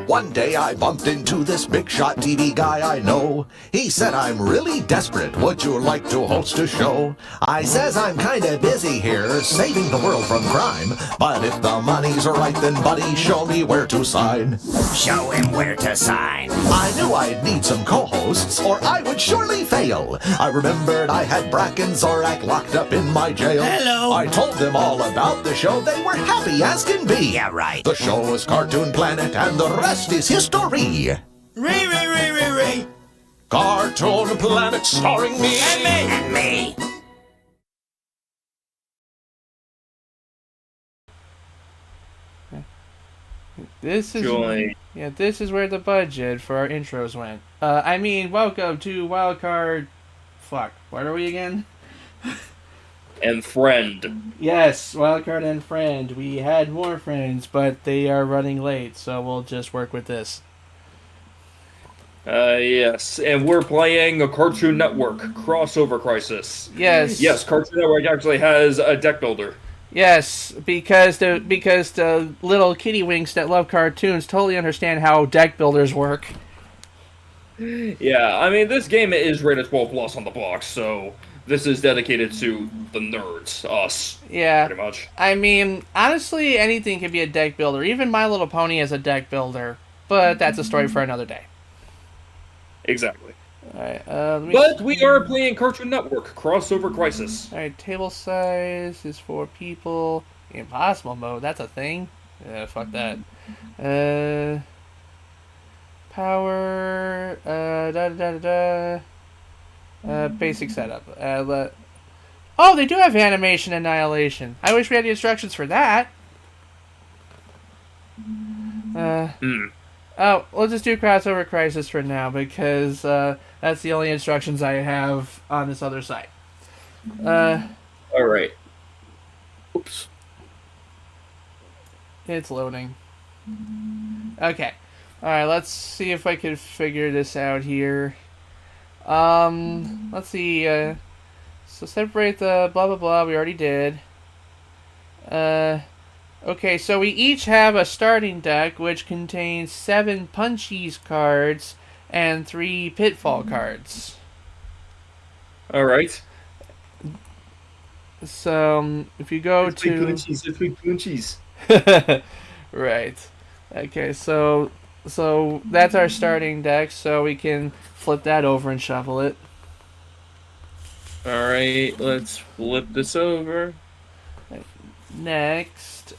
One day I bumped into this big shot TV guy I know. He said, I'm really desperate, would you like to host a show? I says, I'm kinda busy here, saving the world from crime. But if the money's right, then buddy, show me where to sign. Show him where to sign. I knew I'd need some co-hosts, or I would surely fail. I remembered I had Brack and Zorak locked up in my jail. Hello. I told them all about the show, they were happy as can be. Yeah, right. The show is Cartoon Planet, and the rest is history. Re. Cartoon Planet starring me. And me. This is Joy. Yeah, this is where the budget for our intros went. Welcome to Wildcard. Fuck, what are we again? And friend. Yes, Wildcard and Friend. We had more friends, but they are running late, so we'll just work with this. Yes, and we're playing a Cartoon Network crossover crisis. Yes. Yes, Cartoon Network actually has a deck builder. Yes, because the little kitty winks that love cartoons totally understand how deck builders work. Yeah, I mean, this game is rated 12 plus on the box, so this is dedicated to the nerds, us. Yeah. Pretty much. I mean, honestly, anything can be a deck builder. Even My Little Pony is a deck builder, but that's a story for another day. Exactly. Alright, But we are playing Cartoon Network crossover crisis. Alright, table size is 4 people. Impossible mode, that's a thing? Yeah, fuck that. Power, basic setup. Oh, they do have animation annihilation. I wish we had the instructions for that. Oh, we'll just do crossover crisis for now because that's the only instructions I have on this other site. Alright. Oops. It's loading. Okay. Alright, let's see if I can figure this out here. Let's see. So separate the blah blah blah, we already did. Okay, so we each have a starting deck which contains 7 Punchies cards and 3 Pitfall cards. Alright. So, if you go to... Punchies. Right. Okay, so that's our starting deck, so we can flip that over and shuffle it. Alright, let's flip this over. Next,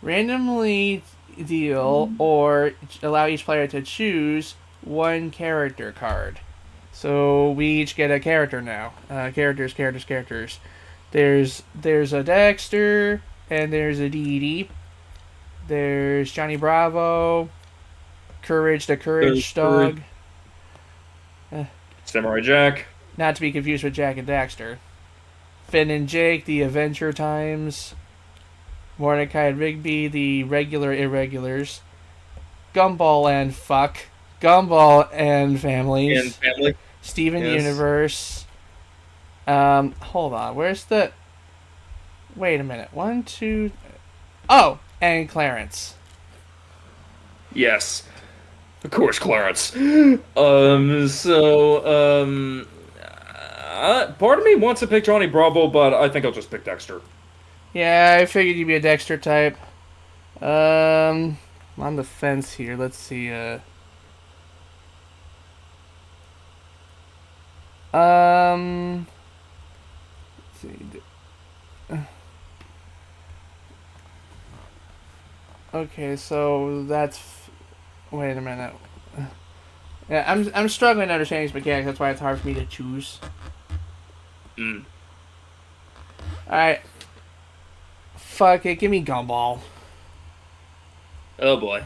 randomly deal or allow each player to choose 1 character card. So we each get a character now. Characters. There's a Dexter and there's a Dee Dee. There's Johnny Bravo, Courage the Courage Dog. Samurai Jack. Not to be confused with Jack and Daxter. Finn and Jake, the Adventure Times. Mordecai and Rigby, the Regular Irregulars. Gumball and Fuck. Gumball and Families. And family. Steven Yes. Universe. Hold on. Where's the... Wait a minute. 1, 2... Oh! And Clarence. Yes. Of course, Clarence. Part of me wants to pick Johnny Bravo, but I think I'll just pick Dexter. Yeah, I figured you'd be a Dexter type. I'm on the fence here. Let's see. Let's see. Okay, so that's... Wait a minute. Yeah, I'm struggling to understand these mechanics. That's why it's hard for me to choose. Alright. Fuck it, give me Gumball. Oh boy.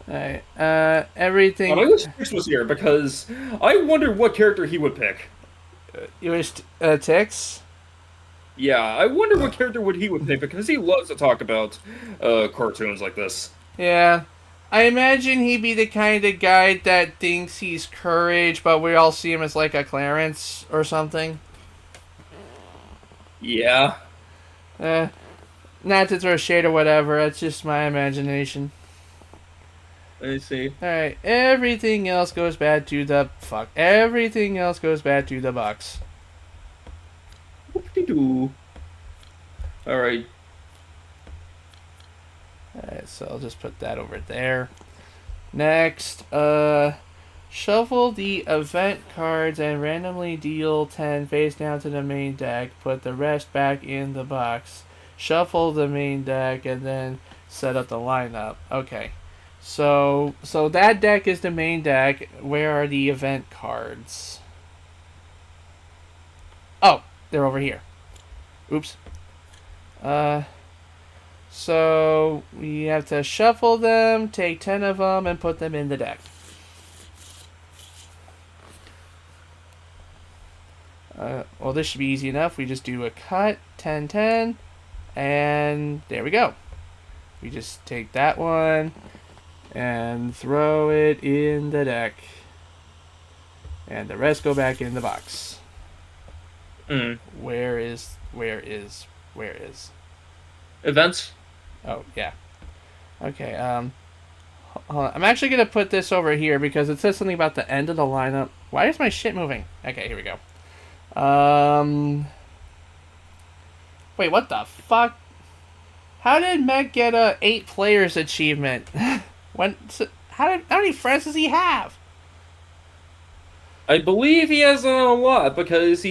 Alright, everything... I wish Tix was here, because I wonder what character he would pick. You wish, Tix? Yeah, I wonder what character he would pick, because he loves to talk about cartoons like this. Yeah. I imagine he'd be the kind of guy that thinks he's Courage, but we all see him as like a Clarence or something. Yeah. Not to throw shade or whatever, that's just my imagination. Let me see. Alright, everything else goes bad to the... Fuck. Everything else goes bad to the Bucks. Whoop-de-doo. Alright. Alright, so I'll just put that over there. Next, shuffle the event cards and randomly deal 10 face down to the main deck. Put the rest back in the box. Shuffle the main deck and then set up the lineup. Okay. So that deck is the main deck. Where are the event cards? Oh, they're over here. Oops. So we have to shuffle them, take 10 of them, and put them in the deck. Well, this should be easy enough. We just do a cut, 10, 10, and there we go. We just take that one and throw it in the deck. And the rest go back in the box. Where is... Events? Oh, yeah. Okay, hold on. I'm actually going to put this over here because it says something about the end of the lineup. Why is my shit moving? Okay, here we go. Wait, what the fuck? How did Mech get a 8 players achievement? How many friends does he have? I believe he has a lot because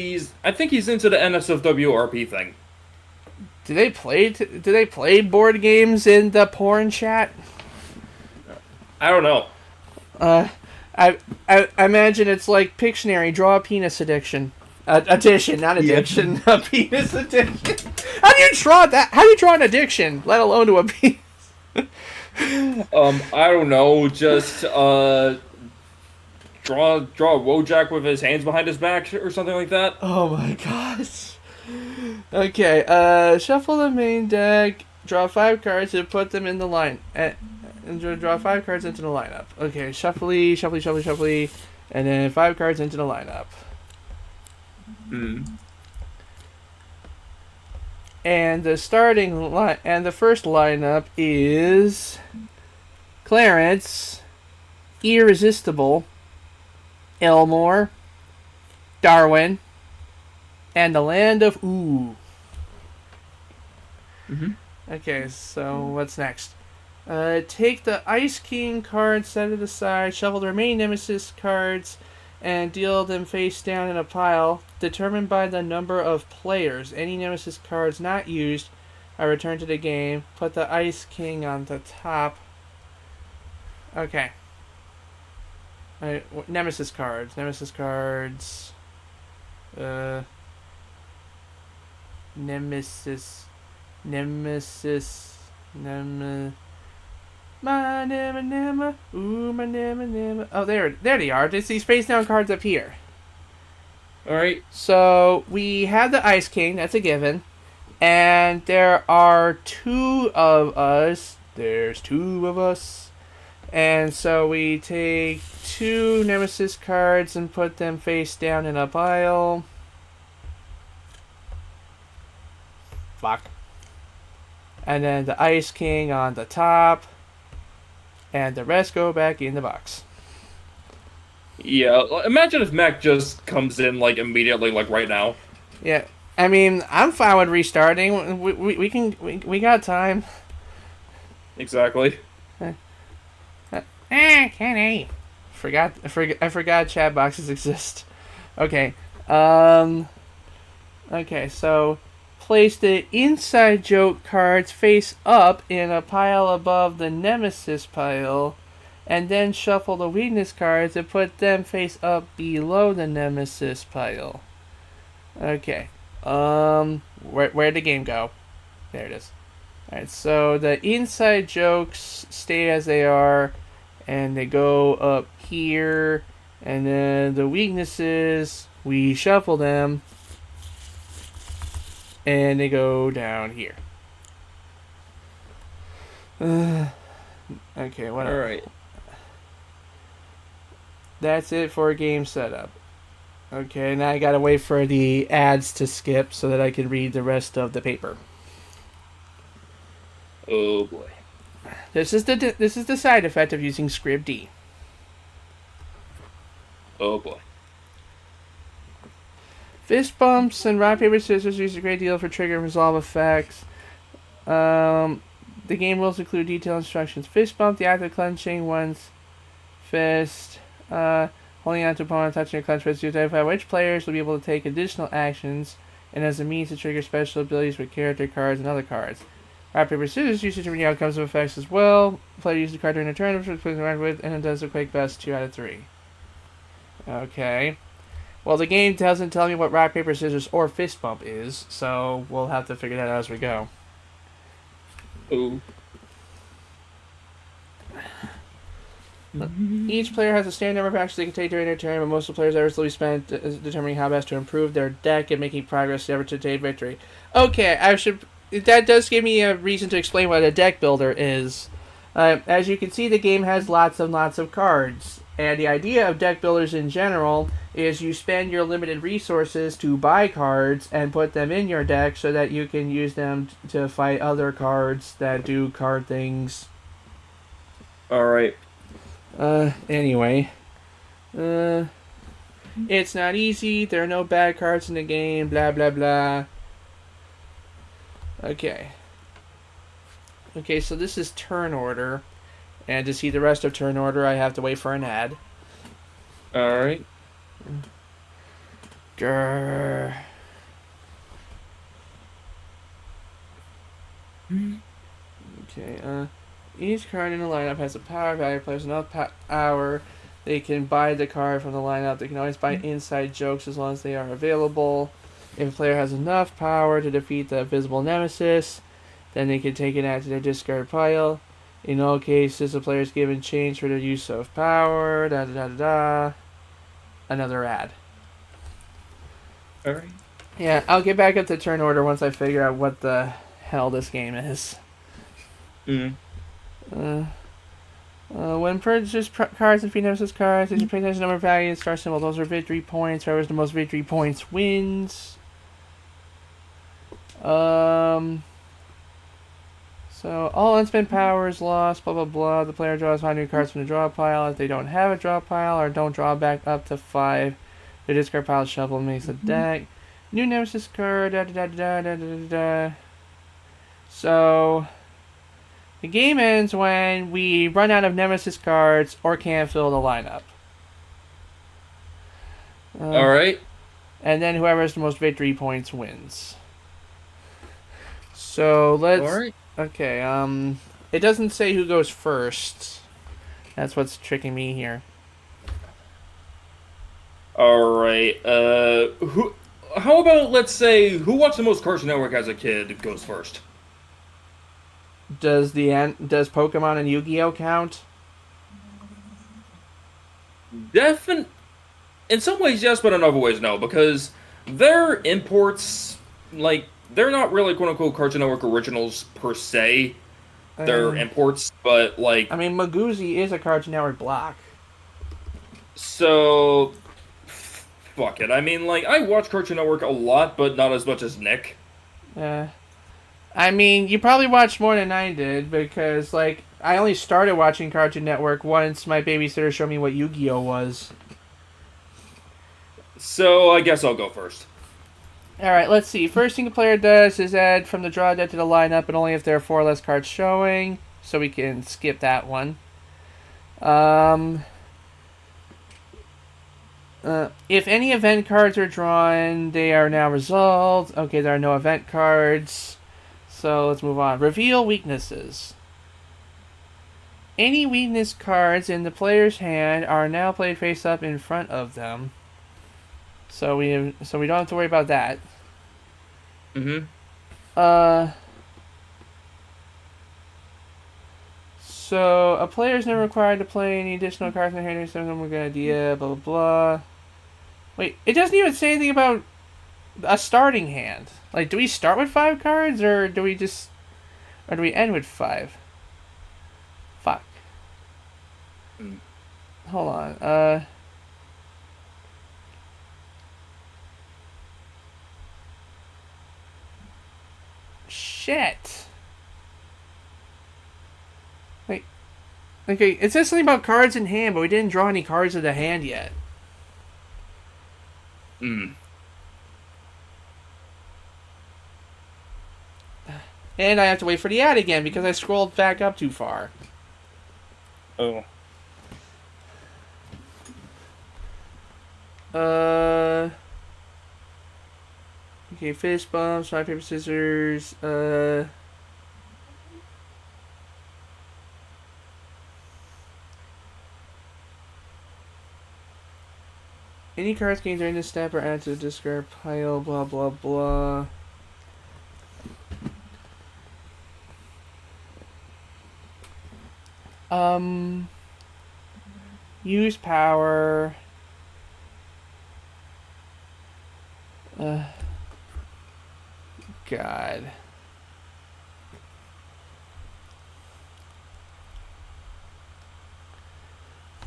I think he's into the NSFW thing. Do they play board games in the porn chat? I don't know. I imagine it's like Pictionary, draw a penis addiction. Addition, not addiction. Yeah. A penis addiction. How do you draw that? How do you draw an addiction, let alone to a penis? I don't know. Just draw a Wojak with his hands behind his back or something like that. Oh my gosh. Okay. Shuffle the main deck. Draw 5 cards and put them in the line. And draw 5 cards into the lineup. Okay. Shuffly, and then 5 cards into the lineup. And the first lineup is Clarence, Irresistible, Elmore, Darwin, and the Land of Ooh. Okay, so what's next? Take the Ice King card, set it aside, shuffle the remaining Nemesis cards, and deal them face down in a pile, determined by the number of players. Any Nemesis cards not used are returned to the game. Put the Ice King on the top. Okay. Alright, Nemesis cards. Nemesis. My nema, ooh, my nema. Oh, there they are. There's these face down cards up here. Alright. So, we have the Ice King, that's a given. And there are 2 of us. There's 2 of us. And so we take 2 Nemesis cards and put them face down in a pile. Fuck. And then the Ice King on the top. And the rest go back in the box. Yeah, imagine if Mac just comes in, like, immediately, like, right now. Yeah, I mean, I'm fine with restarting. We got time. Exactly. Kenny. I forgot chat boxes exist. Okay. Okay, so place the inside joke cards face up in a pile above the Nemesis pile, and then shuffle the weakness cards and put them face up below the Nemesis pile. Okay. Where'd the game go? There it is. Alright, so the inside jokes stay as they are, and they go up here, and then the weaknesses, we shuffle them, and they go down here. Okay, whatever. Alright. That's it for game setup. Okay, now I gotta wait for the ads to skip so that I can read the rest of the paper. Oh boy. This is the side effect of using Scrib D. Oh boy. Fist bumps and rock paper scissors use a great deal for trigger and resolve effects. The game rules include detailed instructions. Fist bump, the act of clenching one's fist, holding on to opponent, touching a clenched fist to identify which players will be able to take additional actions, and as a means to trigger special abilities with character cards and other cards. Rock paper scissors use to determine the outcomes of effects as well. Player uses the card during a turn, which is with, and it does the quick best 2 out of 3. Okay. Well, the game doesn't tell me what rock paper scissors or fist bump is, so we'll have to figure that out as we go. Oh. Each player has a standard number of actions they can take during their turn, but most of the players' efforts will be spent determining how best to improve their deck and making progress ever to attain victory. Okay, that does give me a reason to explain what a deck builder is. As you can see, the game has lots of cards, and the idea of deck builders in general is you spend your limited resources to buy cards and put them in your deck so that you can use them to fight other cards that do card things. Alright. Anyway. It's not easy, there are no bad cards in the game, blah blah blah. Okay, so this is turn order, and to see the rest of turn order I have to wait for an ad. Alright. Grrr. Okay, each card in the lineup has a power value. Players enough power, they can buy the card from the lineup. They can always buy inside jokes as long as they are available. If a player has enough power to defeat the visible nemesis, then they can take it out to their discard pile. In all cases, the player is given change for their use of power. Da da da da da. Another ad. Alright. Yeah, I'll get back up to turn order once I figure out what the hell this game is. When purchases cards and defeat nemesis cards, there's a presentation number of values, star symbol. Those are victory points. Whoever's the most victory points wins. So all unspent power is lost, blah blah blah. The player draws 5 new cards from the draw pile. If they don't have a draw pile or don't draw back up to 5, the discard pile shuffle and makes a deck. New nemesis card, da da da da da da da. So the game ends when we run out of nemesis cards or can't fill the lineup. Alright. And then whoever has the most victory points wins. So let's. Alright. Okay, it doesn't say who goes first. That's what's tricking me here. Alright, how about, let's say, who watched the most Cartoon Network as a kid goes first? Does Pokemon and Yu-Gi-Oh count? In some ways, yes, but in other ways, no, because they're imports, like, they're not really quote-unquote Cartoon Network originals per se. They're imports, but, like... I mean, Maguzi is a Cartoon Network block. So... fuck it. I mean, like, I watch Cartoon Network a lot, but not as much as Nick. I mean, you probably watched more than I did, because, like, I only started watching Cartoon Network once my babysitter showed me what Yu-Gi-Oh was. So, I guess I'll go first. Alright, let's see. First thing the player does is add from the draw deck to the lineup, and only if there are 4 less cards showing, so we can skip that one. If any event cards are drawn, they are now resolved. Okay, there are no event cards. So let's move on. Reveal weaknesses. Any weakness cards in the player's hand are now played face up in front of them. So we don't have to worry about that. So a player is never required to play any additional cards in their hand. Some of them are a good idea. Blah blah blah. Wait, it doesn't even say anything about a starting hand. Like, do we start with 5 cards, or do we end with 5? Fuck. Hold on. Shit. Okay, it says something about cards in hand, but we didn't draw any cards in the hand yet. Hmm. And I have to wait for the ad again because I scrolled back up too far. Oh. Okay, fist bumps, rock, paper, scissors, any cards gained during this step are added to the discard pile, blah blah blah. Use power. God.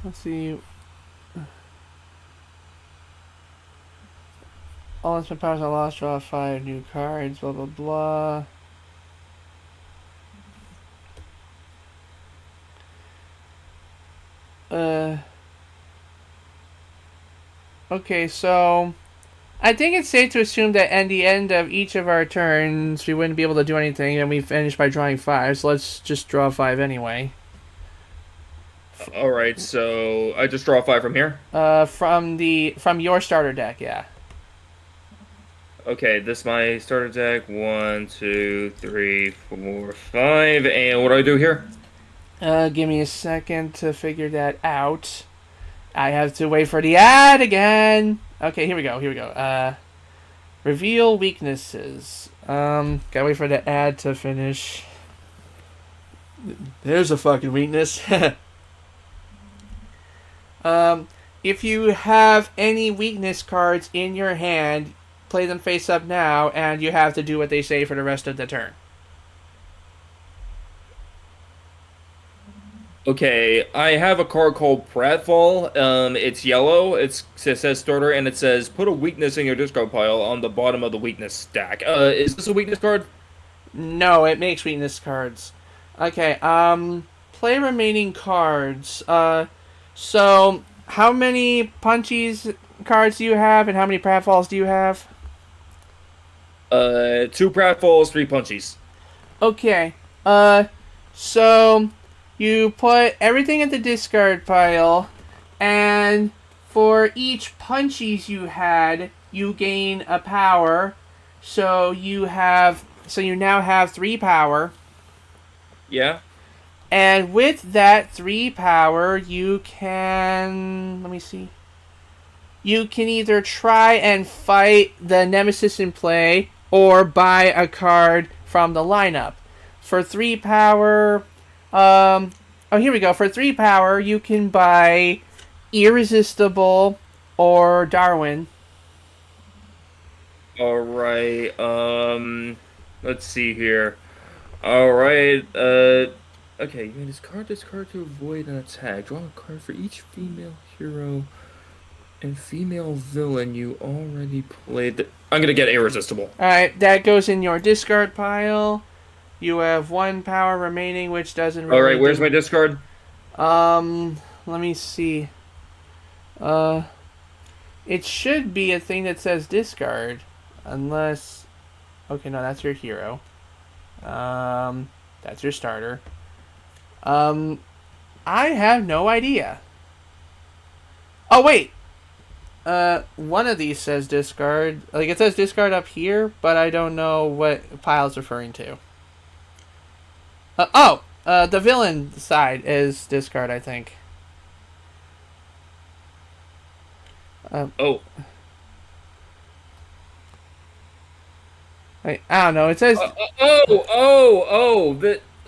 Let's see. All instant powers are lost. Draw 5 new cards. Blah blah blah. Okay, so I think it's safe to assume that at the end of each of our turns, we wouldn't be able to do anything, and we finish by drawing 5. So let's just draw 5 anyway. All right, so I just draw 5 from here. From your starter deck, yeah. Okay, this is my starter deck. 1, 2, 3, 4, 5. And what do I do here? Give me a second to figure that out. I have to wait for the ad again. Okay, here we go. Reveal weaknesses. Gotta wait for the ad to finish. There's a fucking weakness. If you have any weakness cards in your hand, play them face up now, and you have to do what they say for the rest of the turn. Okay, I have a card called Pratfall. It's yellow. It says starter, and it says put a weakness in your discard pile on the bottom of the weakness stack. Is this a weakness card? No, it makes weakness cards. Okay, play remaining cards. So how many punchies cards do you have, and how many Pratfalls do you have? 2 Pratfalls, 3 punchies. Okay, so you put everything in the discard pile, and for each punchies you had, you gain a power. So you now have 3 power. Yeah. And with that 3 power, you can... Let me see. You can either try and fight the Nemesis in play, or buy a card from the lineup. For 3 power... oh, here we go. For 3 power, you can buy Irresistible or Darwin. Alright, let's see here. Alright, okay, you may discard this card to avoid an attack. Draw a card for each female hero and female villain you already played. I'm gonna get Irresistible. Alright, that goes in your discard pile. You have 1 power remaining, which doesn't really... Alright, where's my discard? Let me see. It should be a thing that says discard. Unless... Okay, no, that's your hero. That's your starter. I have no idea. Oh, wait! One of these says discard. Like, it says discard up here, but I don't know what pile it's referring to. The villain side is discard, I think. Oh. I don't know. It says...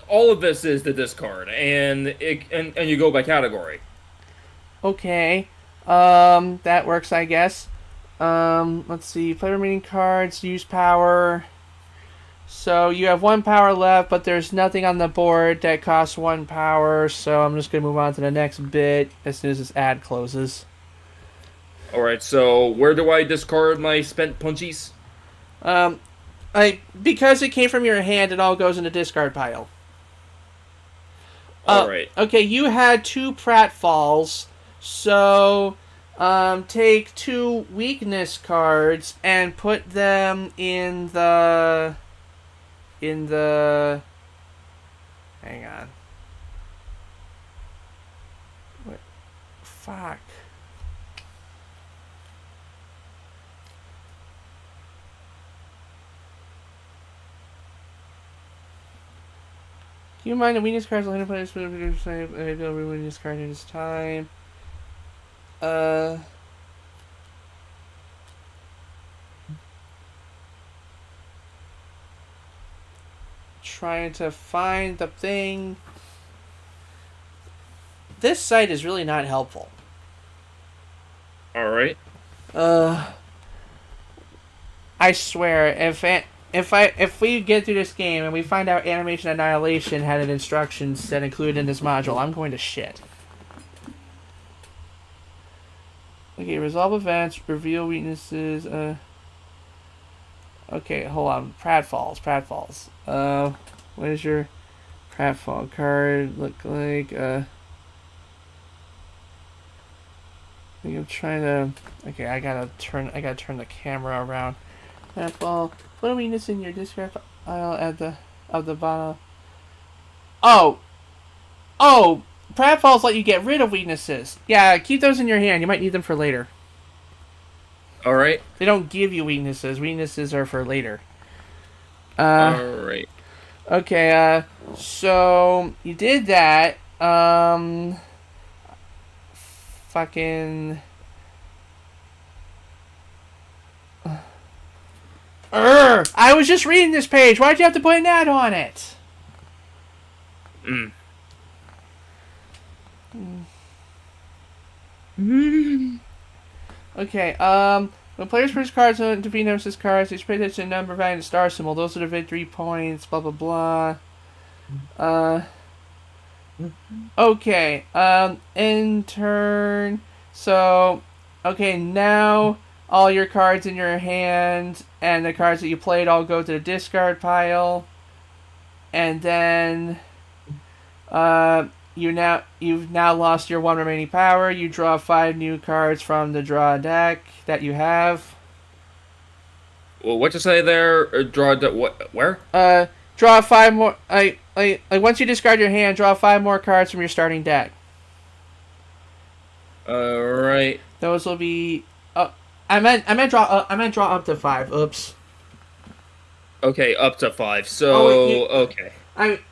All of this is the discard, and you go by category. Okay. That works, I guess. Let's see. Play remaining cards. Use power. So you have 1 power left, but there's nothing on the board that costs 1 power, so I'm just going to move on to the next bit as soon as this ad closes. Alright, so where do I discard my spent punchies? Because it came from your hand, it all goes in the discard pile. All right. Okay, you had 2 pratfalls, so take 2 weakness cards and put them in the hang on. What? Fuck. Keep in mind the weakness cards will enter players with a weakness card in this time. Trying to find the thing. This site is really not helpful. All right. I swear, if we get through this game and we find out Animation Annihilation had an instruction set included in this module, I'm going to shit. Okay, resolve events, reveal weaknesses. Okay, hold on. Pratfalls. What does your pratfall card look like? I think I'm trying to. Okay, I gotta turn the camera around. Pratfall. Put a weakness in your discard pile at the bottom. Oh, pratfalls let you get rid of weaknesses. Yeah, keep those in your hand. You might need them for later. All right. They don't give you weaknesses. Weaknesses are for later. All right. Okay, so you did that. Fucking. I was just reading this page. Why'd you have to put an ad on it? Okay, when players push cards to defeat nemesis cards, they pay attention to the number value and the star symbol. Those are the victory points, blah blah blah. Okay, in turn, so, okay, now all your cards in your hand and the cards that you played all go to the discard pile. And then, you've now lost your 1 remaining power. You draw 5 new cards from the draw deck that you have. Well, what you say there? Draw what? Where? Draw 5 more. Like once you discard your hand, draw 5 more cards from your starting deck. Right. Those will be. I meant draw up to 5. Oops. Okay, up to 5. So okay.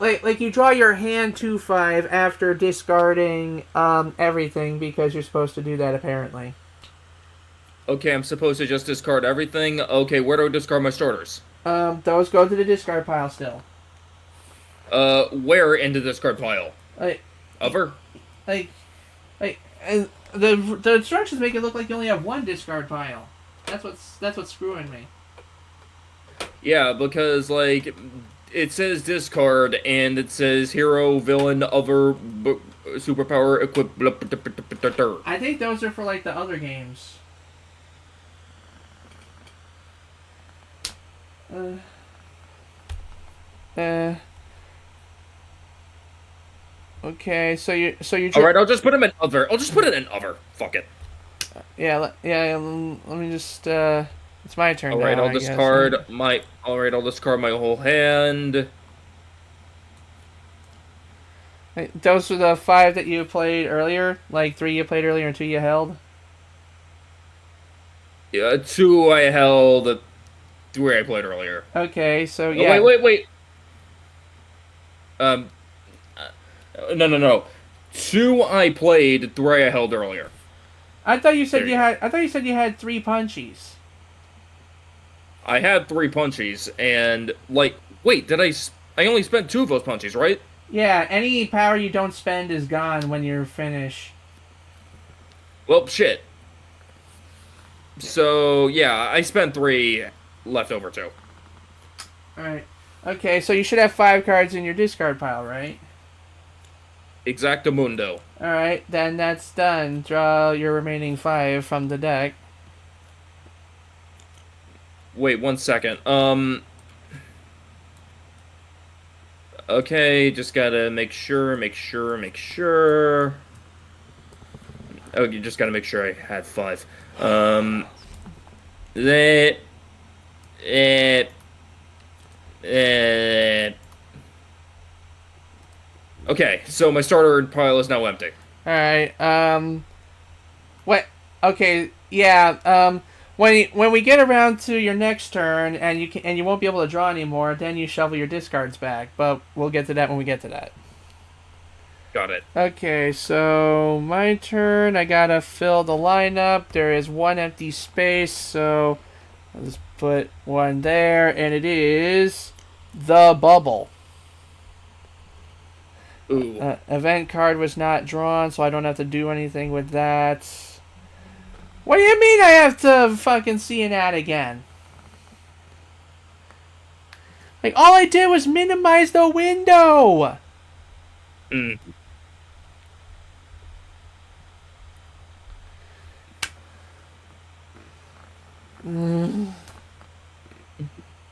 Like you draw your hand to 5 after discarding everything because you're supposed to do that apparently. Okay, I'm supposed to just discard everything. Okay, where do I discard my starters? Those go to the discard pile still. Where in the discard pile? Over? And the instructions make it look like you only have 1 discard pile. That's what's screwing me. Yeah, because like it says discard and it says hero, villain, other, superpower, equip. I think those are for like the other games. Okay, so you. All right, I'll just put them in other. I'll just put it in other. Fuck it. Let me just. It's my turn. All right, now, I'll discard my. All right, I'll discard my whole hand. Those were the 5 that you played earlier. Like 3 you played earlier and 2 you held. Yeah, 2 I held. 3 I played earlier. Okay, so yeah. Oh, wait. No. 2 I played. 3 I held earlier. I thought you said you had. I thought you said you had 3 punchies. I had 3 punchies, and like, wait, did I only spent 2 of those punchies, right? Yeah, any power you don't spend is gone when you're finished. Well, shit. So yeah, I spent 3, left over 2. All right. Okay, so you should have 5 cards in your discard pile, right? Exactamundo. All right, then that's done. Draw your remaining 5 from the deck. Wait 1 second. Okay, just gotta make sure. Oh, you just gotta make sure I had 5. That, eh, eh. Okay, so my starter pile is now empty. Alright, what? Okay, yeah, when we get around to your next turn and you won't be able to draw anymore, then you shovel your discards back, but we'll get to that when we get to that. Got it. Okay, so my turn. I gotta fill the lineup. There is one empty space, so let's put one there, and it is the bubble. Ooh. Event card was not drawn, so I don't have to do anything with that. What do you mean I have to fucking see an ad again? Like, all I did was minimize the window! Mm.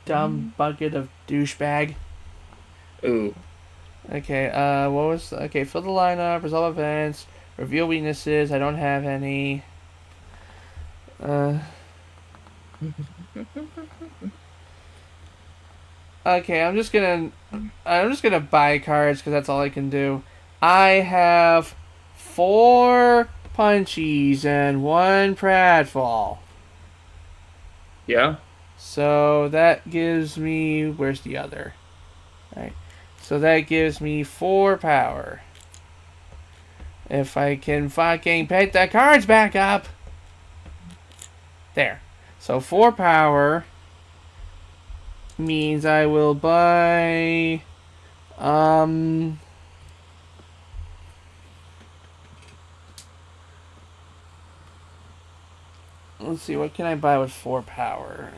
Dumb bucket of douchebag. Ooh. Okay, what was... Okay, fill the lineup, resolve events, reveal weaknesses, I don't have any. Okay, I'm just gonna buy cards, because that's all I can do. I have 4 punchies and 1 pratfall. Yeah? So that gives me... Where's the other? Alright. So that gives me 4 power. If I can fucking pick the cards back up. There. So 4 power means I will buy... Let's see, what can I buy with 4 power?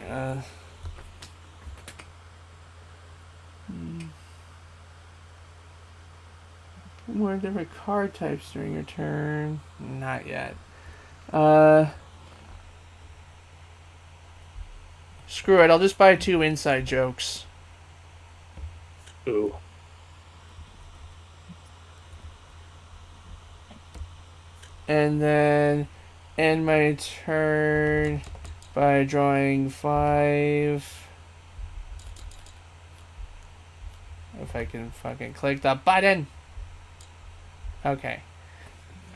More different card types during your turn. Not yet. Screw it, I'll just buy 2 inside jokes. Ooh. And then end my turn by drawing 5. If I can fucking click the button. Okay.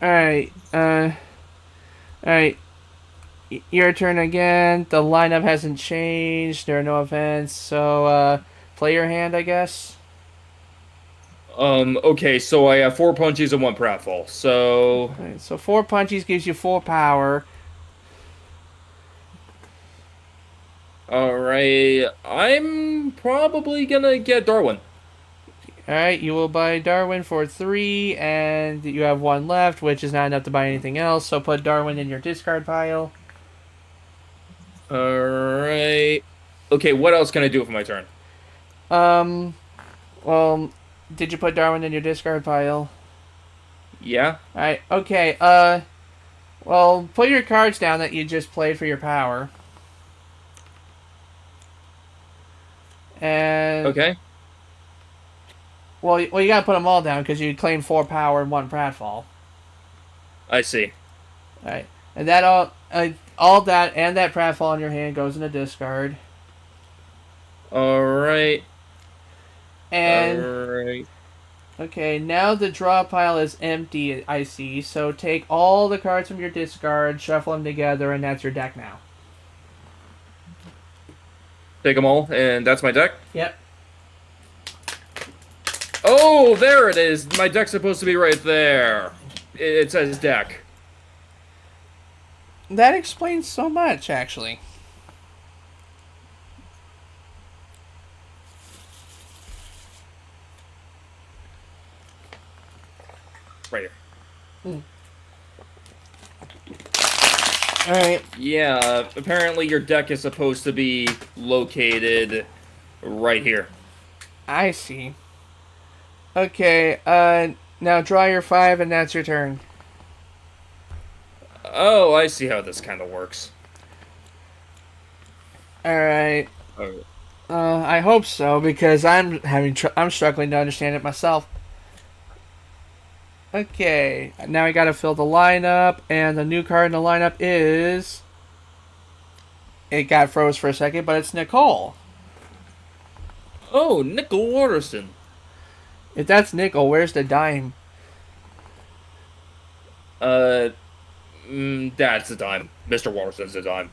Alright, alright. Your turn again. The lineup hasn't changed. There are no events. So, play your hand, I guess. Okay, so I have 4 punches and 1 pratfall. So, Alright, so 4 punches gives you 4 power. alright, I'm probably gonna get Darwin. Alright, you will buy Darwin for 3, and you have 1 left, which is not enough to buy anything else, so put Darwin in your discard pile. Alright. Okay, what else can I do for my turn? Well, did you put Darwin in your discard pile? Yeah? Alright, okay, well, put your cards down that you just played for your power. And... Okay. Well, you gotta put them all down, because you claimed 4 power and 1 pratfall. I see. Alright, and that all that and that pratfall in your hand goes in a discard. Alright. And... Alright. Okay, now the draw pile is empty, I see. So take all the cards from your discard, shuffle them together, and that's your deck now. Take them all, and that's my deck? Yep. Oh, there it is! My deck's supposed to be right there. It says deck. That explains so much, actually. Right here. Alright. Yeah, apparently your deck is supposed to be located right here. I see. Okay, now draw your 5 and that's your turn. Oh, I see how this kind of works. Alright. I hope so because I'm struggling to understand it myself. Okay, now I gotta fill the lineup, and the new card in the lineup is. It got froze for a second, but it's Nicole. Oh, Nickel Waterson. If that's Nickel, where's the dime? That's the dime. Mr. Waterson's the dime.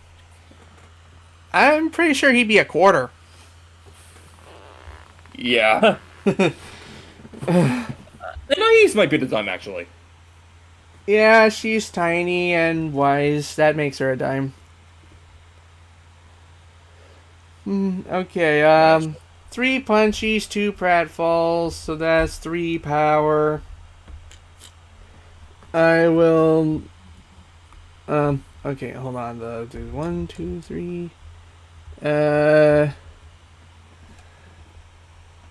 I'm pretty sure he'd be a quarter. Yeah. Anais might be the dime, actually. Yeah, she's tiny and wise. That makes her a dime. Okay, 3 punchies, 2 pratfalls, so that's 3 power. I will... okay, hold on. Do 1, 2, 3...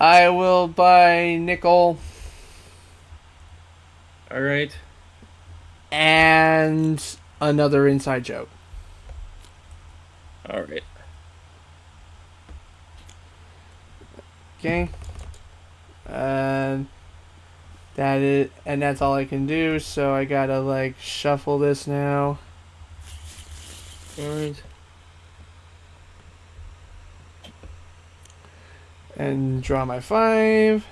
I will buy nickel Alright. and another inside joke. Alright. Okay. That's all I can do, so I gotta like shuffle this now. Alright. And draw my 5.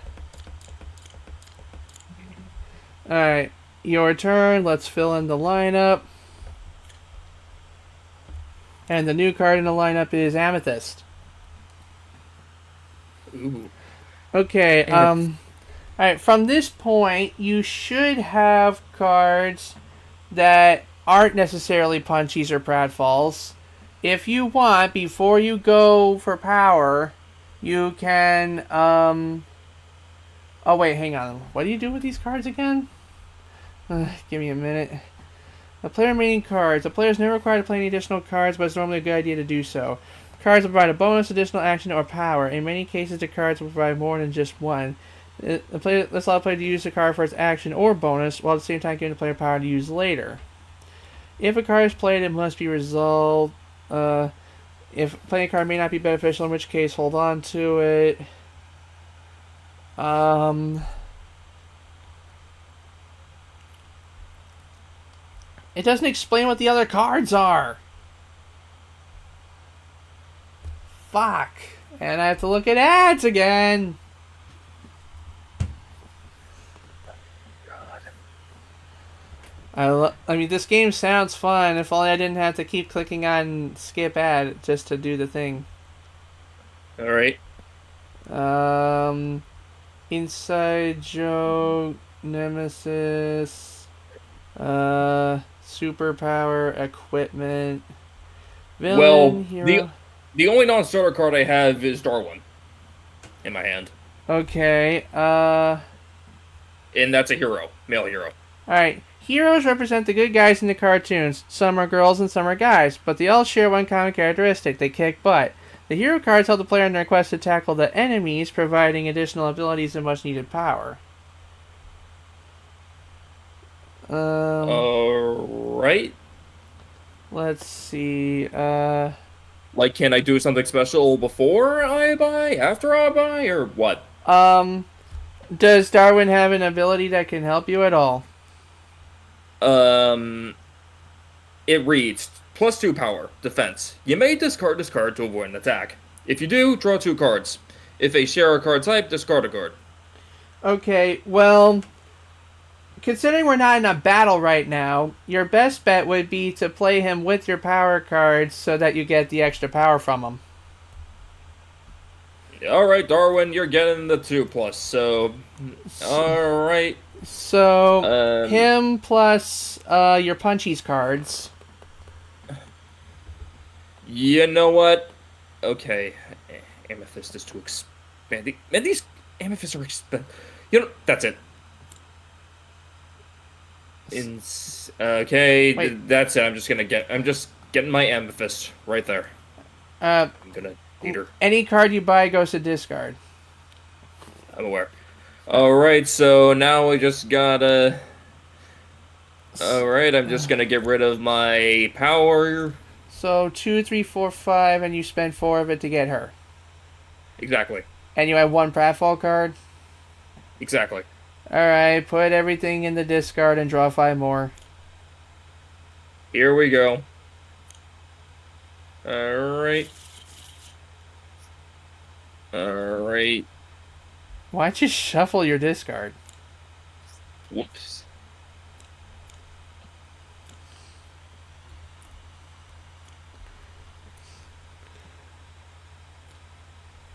Alright, your turn. Let's fill in the lineup. And the new card in the lineup is Amethyst. Ooh. Okay, alright, from this point, you should have cards that aren't necessarily punchies or pratfalls. If you want, before you go for power, you can, oh wait, hang on. What do you do with these cards again? Give me a minute. A player remaining cards. A player is never required to play any additional cards, but it's normally a good idea to do so. Cards will provide a bonus, additional action, or power. In many cases, the cards will provide more than just one. Let's allow the player to use the card for its action or bonus, while at the same time giving the player power to use later. If a card is played, it must be resolved. If playing a card may not be beneficial, in which case hold on to it. It doesn't explain what the other cards are. Fuck. And I have to look at ads again. I mean, this game sounds fun. If only I didn't have to keep clicking on skip ad just to do the thing. Alright. Inside joke, nemesis, superpower, equipment, villain, Well, hero. the only non-starter card I have is Darwin in my hand. Okay, And that's a hero. Male hero. alright. Heroes represent the good guys in the cartoons. Some are girls and some are guys, but they all share one common characteristic: they kick butt. The hero cards help the player in their quest to tackle the enemies, providing additional abilities and much needed power. Alright. Let's see. Like, can I do something special before I buy, after I buy, or what? Does Darwin have an ability that can help you at all? It reads, +2 power, defense. You may discard this card to avoid an attack. If you do, draw 2 cards. If they share a card type, discard a card. Okay, well, considering we're not in a battle right now, your best bet would be to play him with your power cards so that you get the extra power from him. Alright, Darwin, you're getting the 2+, so... Alright. So, him plus your punchies cards. You know what? Okay. Amethyst is too expensive. Man, these amethysts are expensive. You know, that's it. Okay, Wait. that's it. I'm just getting my amethyst right there. I'm gonna need her. Any card you buy goes to discard. I'm aware. Alright, so now we just gotta... Alright, I'm just gonna get rid of my power. So 2, 3, 4, 5, and you spend 4 of it to get her. Exactly. And you have one pratfall card? Exactly. Alright, put everything in the discard and draw 5 more. Here we go. Alright. Alright. Why'd you shuffle your discard? Whoops.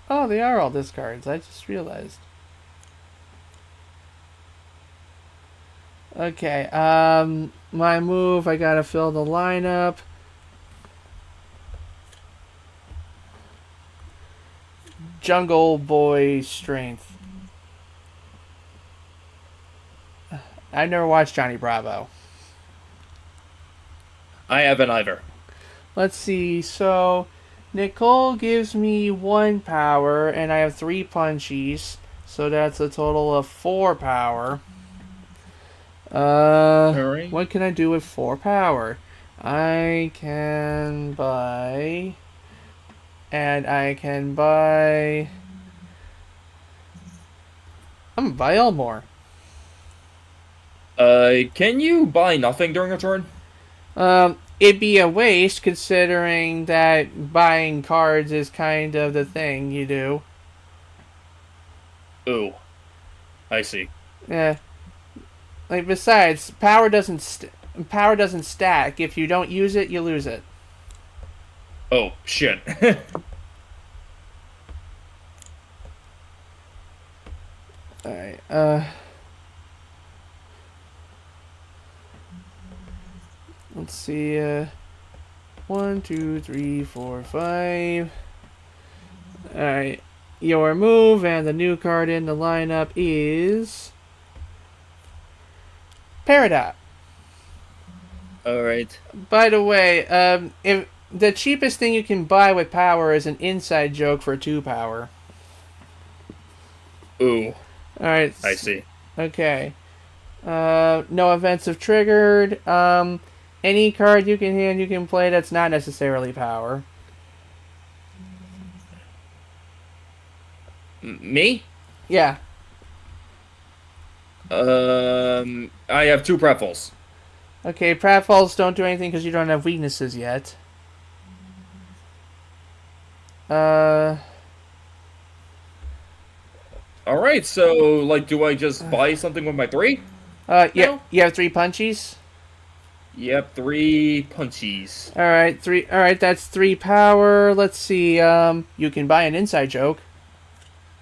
Oh, they are all discards. I just realized. Okay, my move, I gotta fill the lineup. Jungle Boy Strength. I've never watched Johnny Bravo. I haven't either. Let's see, so Nicole gives me 1 power, and I have 3 punchies, so that's a total of 4 power. Alright. What can I do with 4 power? I can buy... And I can buy... I'm gonna buy Elmore. Can you buy nothing during a turn? It'd be a waste considering that buying cards is kind of the thing you do. Ooh. I see. Yeah. Like, besides, power doesn't stack. If you don't use it, you lose it. Oh, shit. Alright, let's see, 1, 2, 3, 4, 5. Alright, your move, and the new card in the lineup is... Peridot. Alright. By the way, if the cheapest thing you can buy with power is an inside joke for 2 power. Ooh. Alright. I see. Okay. No events have triggered. Any card you can play that's not necessarily power. Me? Yeah. I have 2 pratfalls. Okay, pratfalls don't do anything because you don't have weaknesses yet. Alright, so, like, do I just buy something with my 3? Yeah, No. you have 3 punchies? Yep, 3 punchies. Alright, that's 3 power. Let's see, you can buy an inside joke.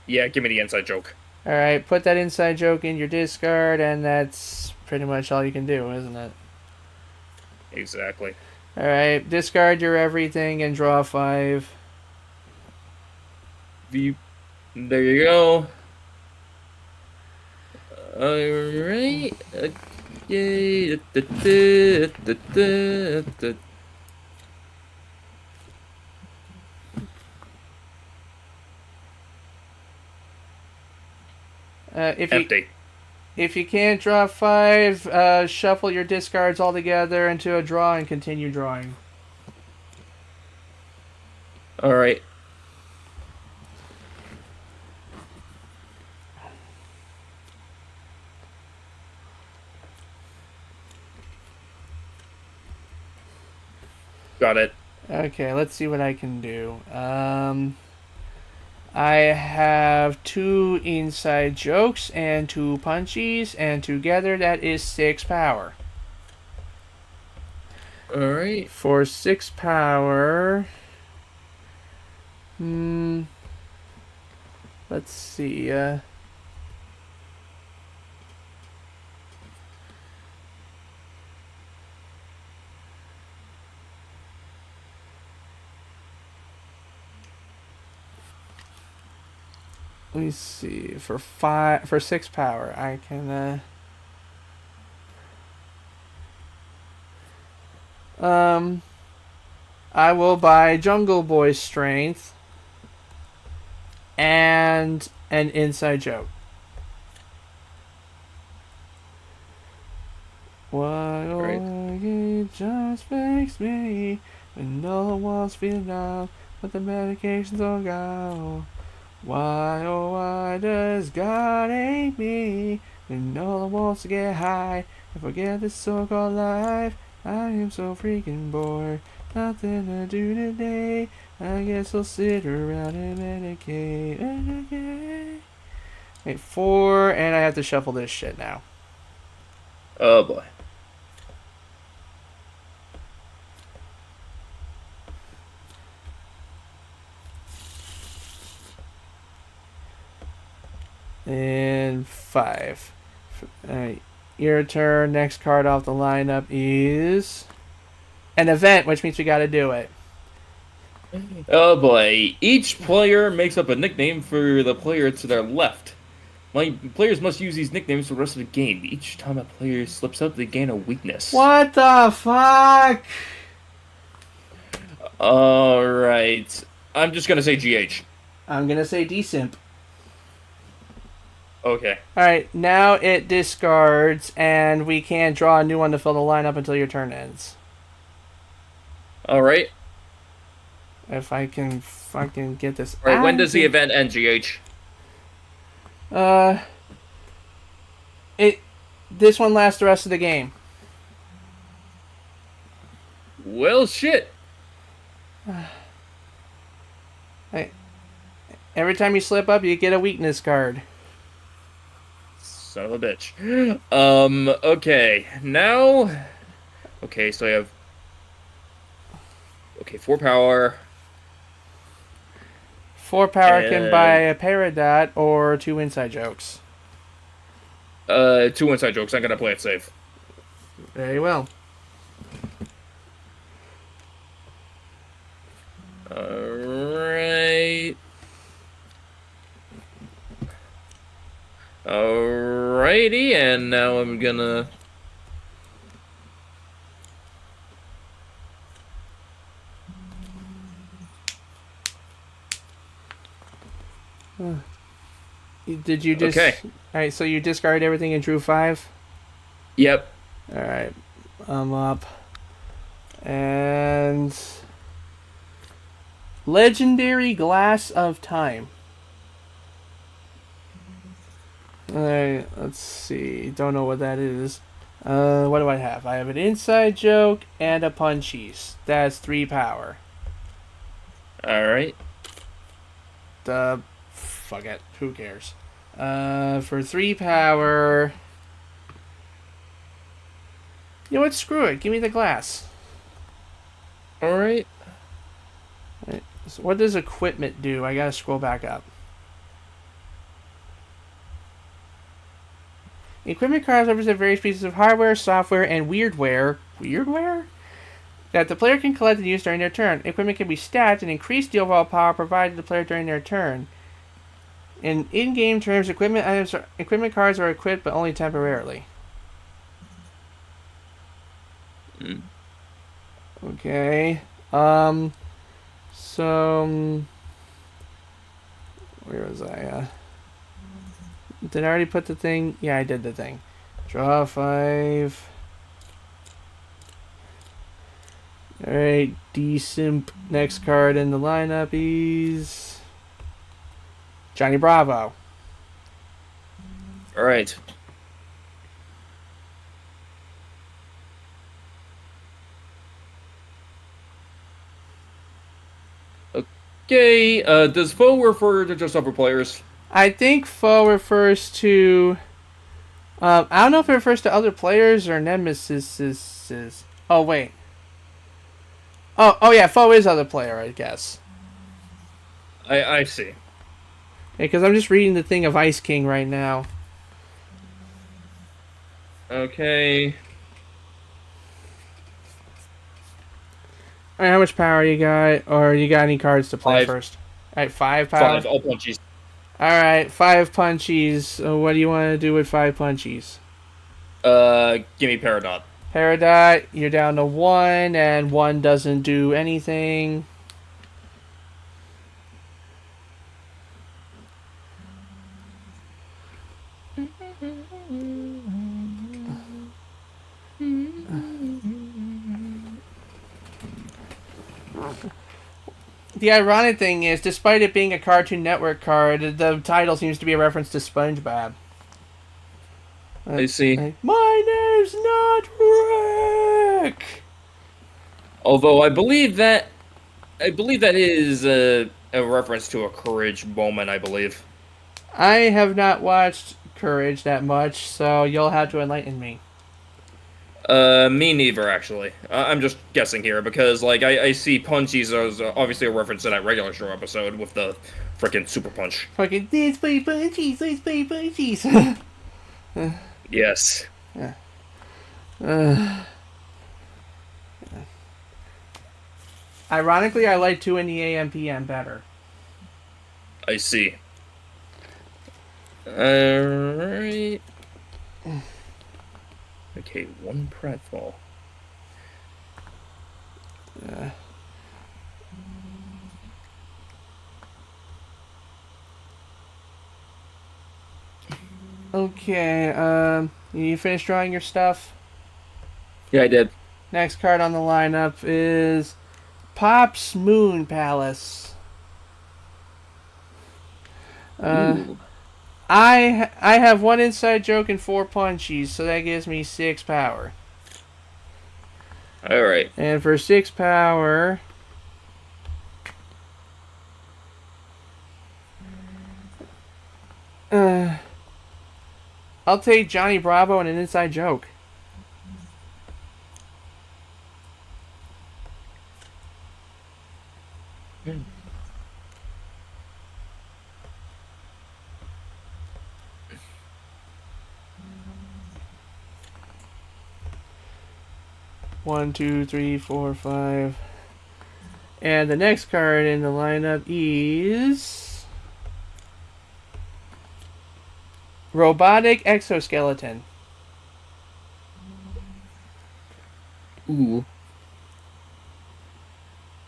Yeah, give me the inside joke. Alright, put that inside joke in your discard, and that's pretty much all you can do, isn't it? Exactly. Alright, discard your everything and draw 5. There you go. Alright. Okay. Empty. If you can't draw 5, shuffle your discards all together into a draw and continue drawing. Alright. Got it. Okay, let's see what I can do. I have 2 inside jokes and 2 punchies, and together that is 6 power. Alright. For 6 power... Let's see, let me see. For 6 power, I can I will buy Jungle Boy Strength and an inside joke. What it just makes me when no one's feeling down, but the medications all go. Why, oh, why does God hate me? When all I want's to get high and forget this so-called life. I am so freaking bored. Nothing to do today. I guess I'll sit around and medicate. Wait, 4, and I have to shuffle this shit now. Oh boy. And 5. Alright, your turn. Next card off the lineup is an event, which means we gotta do it. Oh boy. Each player makes up a nickname for the player to their left. My players must use these nicknames for the rest of the game. Each time a player slips up, they gain a weakness. What the fuck? Alright. I'm just gonna say GH. I'm gonna say D-Simp. Okay. Alright, now it discards, and we can't draw a new one to fill the lineup until your turn ends. Alright. If I can fucking get this. Alright, when does the event end, GH? This one lasts the rest of the game. Well, shit. Hey, every time you slip up, you get a weakness card. Son of a bitch. Okay. Now... Okay, so I have... Okay, 4 power. 4 power can And- buy a Peridot or 2 inside jokes. 2 inside jokes. I'm gonna play it safe. Very well. Alright. Alrighty, and now I'm gonna... Did you just... Okay. Alright, so you discarded everything and drew 5? Yep. Alright, I'm up. And... Legendary Glass of Time. Alright, let's see. Don't know what that is. What do I have? I have an inside joke and a punchies. That's 3 power. Alright. Fuck it. Who cares? For 3 power... You know what? Screw it. Give me the glass. Alright. So what does equipment do? I gotta scroll back up. Equipment cards represent various pieces of hardware, software, and weirdware. Weirdware? That the player can collect and use during their turn. Equipment can be stacked and increase the overall power provided to the player during their turn. In in-game terms, equipment cards are equipped, but only temporarily. Okay. So, where was I? Did I already put the thing? Yeah, I did the thing. Draw 5. Alright, D-Simp. Next card in the lineup is Johnny Bravo. Alright. Okay, does foe refer to just other players? I think foe refers to... I don't know if it refers to other players or nemesis. Oh, wait. Oh yeah, foe is other player, I guess. I see. Because I'm just reading the thing of Ice King right now. Okay. Alright, how much power you got? Or you got any cards to play 5. first? Alright, 5 power? 5, all punchies. Alright, 5 punchies. What do you want to do with 5 punchies? Give me Peridot. Peridot, you're down to 1, and 1 doesn't do anything. the ironic thing is, despite it being a Cartoon Network card, the title seems to be a reference to SpongeBob. I see. Like, my name's not Rick. Although I believe that is a reference to a Courage moment, I believe. I have not watched Courage that much, so you'll have to enlighten me. Me neither, actually. I'm just guessing here, because, like, I see Punchies as obviously a reference to that regular show episode with the frickin' Super Punch. Fucking, let's play punchies, let's play punchies. Yes. Ironically, I like 2 in the AM PM better. I see. Alright. Okay, 1 pratfall. Okay, you finished drawing your stuff? Yeah, I did. Next card on the lineup is Pop's Moon Palace. Ooh. I have 1 inside joke and 4 punchies, so that gives me 6 power. Alright. And for 6 power, I'll take Johnny Bravo and an inside joke. One, two, three, four, 5. And the next card in the lineup is Robotic Exoskeleton. Ooh.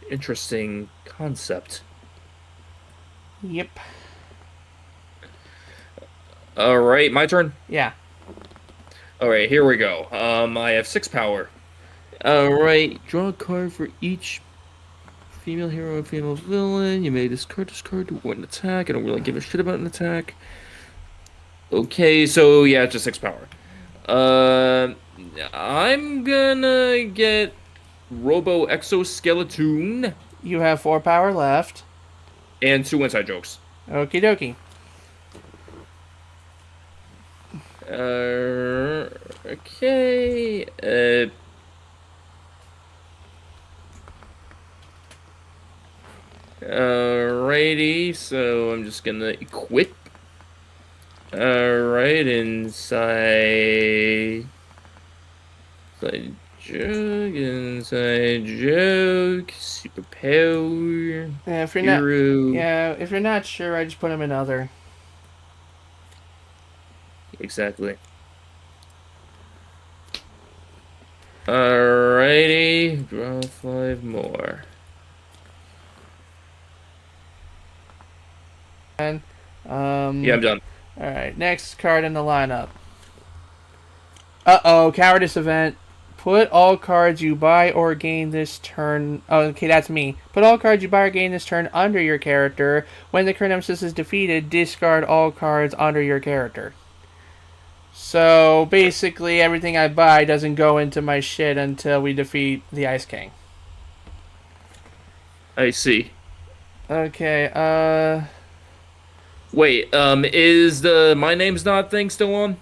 Interesting concept. Yep. Alright, my turn? Yeah. Alright, here we go. I have 6 power. Alright, draw a card for each female hero and female villain. You may discard to avoid an attack. I don't really give a shit about an attack. Okay, so yeah, it's just 6 power. I'm gonna get Robo Exoskeleton You have 4 power left. and 2 inside jokes. Okie dokie. Okay. Alrighty, so I'm just gonna equip. Alright, inside joke, superpower, Yeah, if you're hero. not, yeah, if you're not sure, I just put them in other. Exactly. Alrighty, draw 5 more. And Yeah, I'm done. all right, next card in the lineup. Uh-oh, cowardice event. Put all cards you buy or gain this turn. Oh, okay, that's me. Put all cards you buy or gain this turn under your character. When the current nemesis is defeated, discard all cards under your character. So basically, everything I buy doesn't go into my shit until we defeat the Ice King. I see. Okay, Wait, is the My Name's Not thing still on?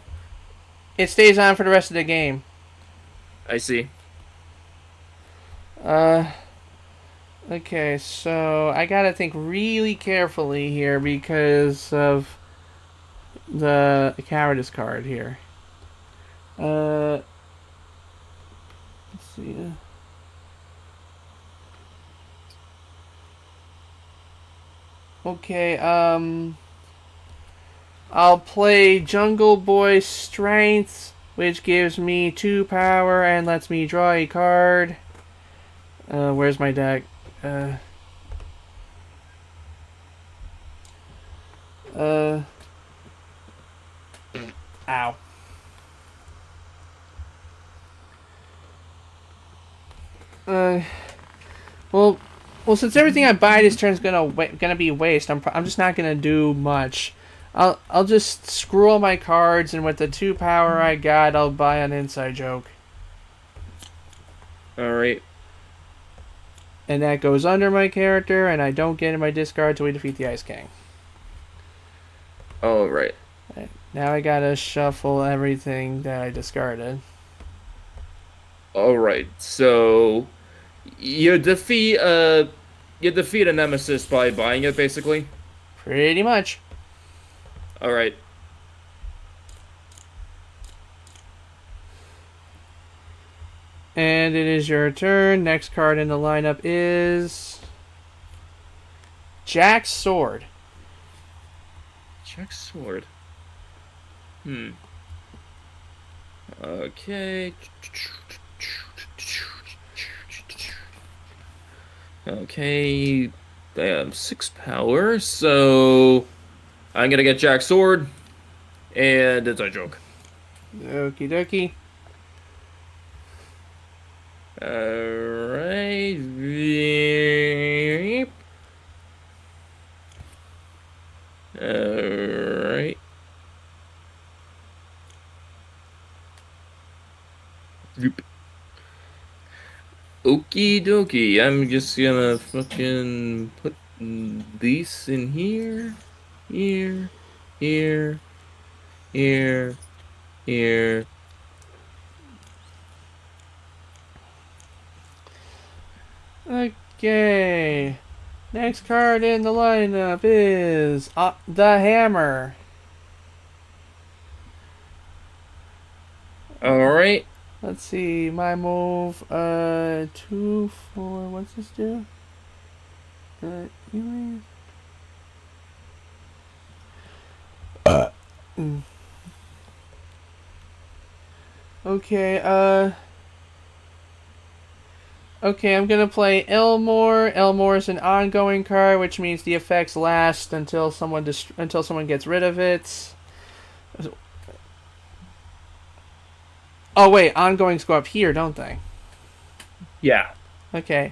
it stays on for the rest of the game. I see. Okay, so I gotta think really carefully here because of the cowardice card here. Let's see. Okay, I'll play Jungle Boy Strength, which gives me 2 power and lets me draw a card. Where's my deck? Ow. Well, Well, since everything I buy this turn is gonna be waste, I'm just not gonna do much. I'll just screw all my cards, and with the 2 power I got, I'll buy an inside joke. All right. And that goes under my character, and I don't get in my discard till we defeat the Ice King. All right. Now I gotta shuffle everything that I discarded. All right. So you defeat a nemesis by buying it, basically. Pretty much. All right. And it is your turn. Next card in the lineup is Jack's Sword. Jack's Sword. Okay. Okay. Damn, 6 power. So I'm gonna get Jack's Sword, and it's a joke. Okie dokie. Alright. Alright. Okie dokie. I'm just gonna fucking put these in here. Here. Here. Here. Here. Okay. Next card in the lineup is the Hammer. Alright. Let's see, my move, 2, 4, what's this do? You Okay, okay, I'm gonna play Elmore. Elmore is an ongoing card, which means the effects last until someone gets rid of it. Oh wait, ongoings go up here, don't they? Yeah. Okay.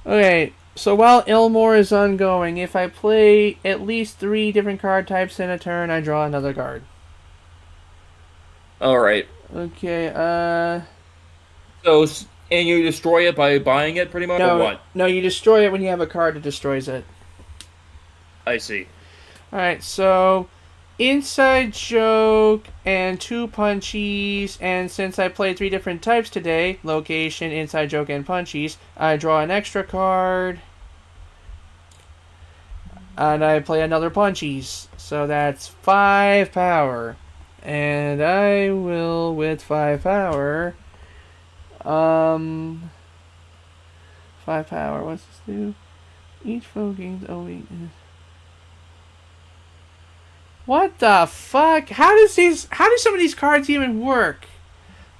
Okay, so while Elmore is ongoing, if I play at least 3 different card types in a turn, I draw another card. Alright. Okay, So, and you destroy it by buying it, pretty much, or what? No, you destroy it when you have a card that destroys it. I see. Alright, so inside joke and 2 punchies, and since I played 3 different types today, location, inside joke, and punchies, I draw an extra card, and I play another punchies, so that's 5 power, and I will, with 5 power, 5 power, what's this do? Each foe gains a weakness. What the fuck? How do some of these cards even work?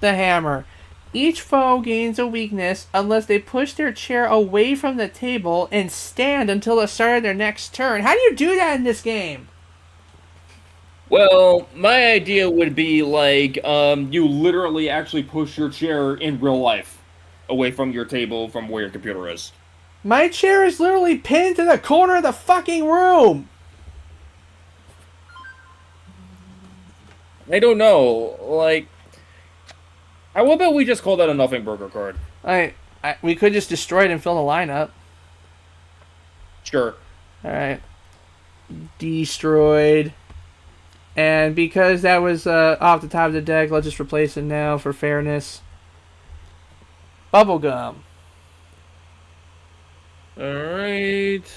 The Hammer. Each foe gains a weakness unless they push their chair away from the table and stand until the start of their next turn. How do you do that in this game? Well, my idea would be like, you literally actually push your chair in real life away from your table from where your computer is. My chair is literally pinned to the corner of the fucking room. I don't know, like, how about we just call that a nothing burger card? We could just destroy it and fill the lineup. Sure. Alright. Destroyed. And because that was off the top of the deck, let's just replace it now for fairness. Bubblegum. Alright.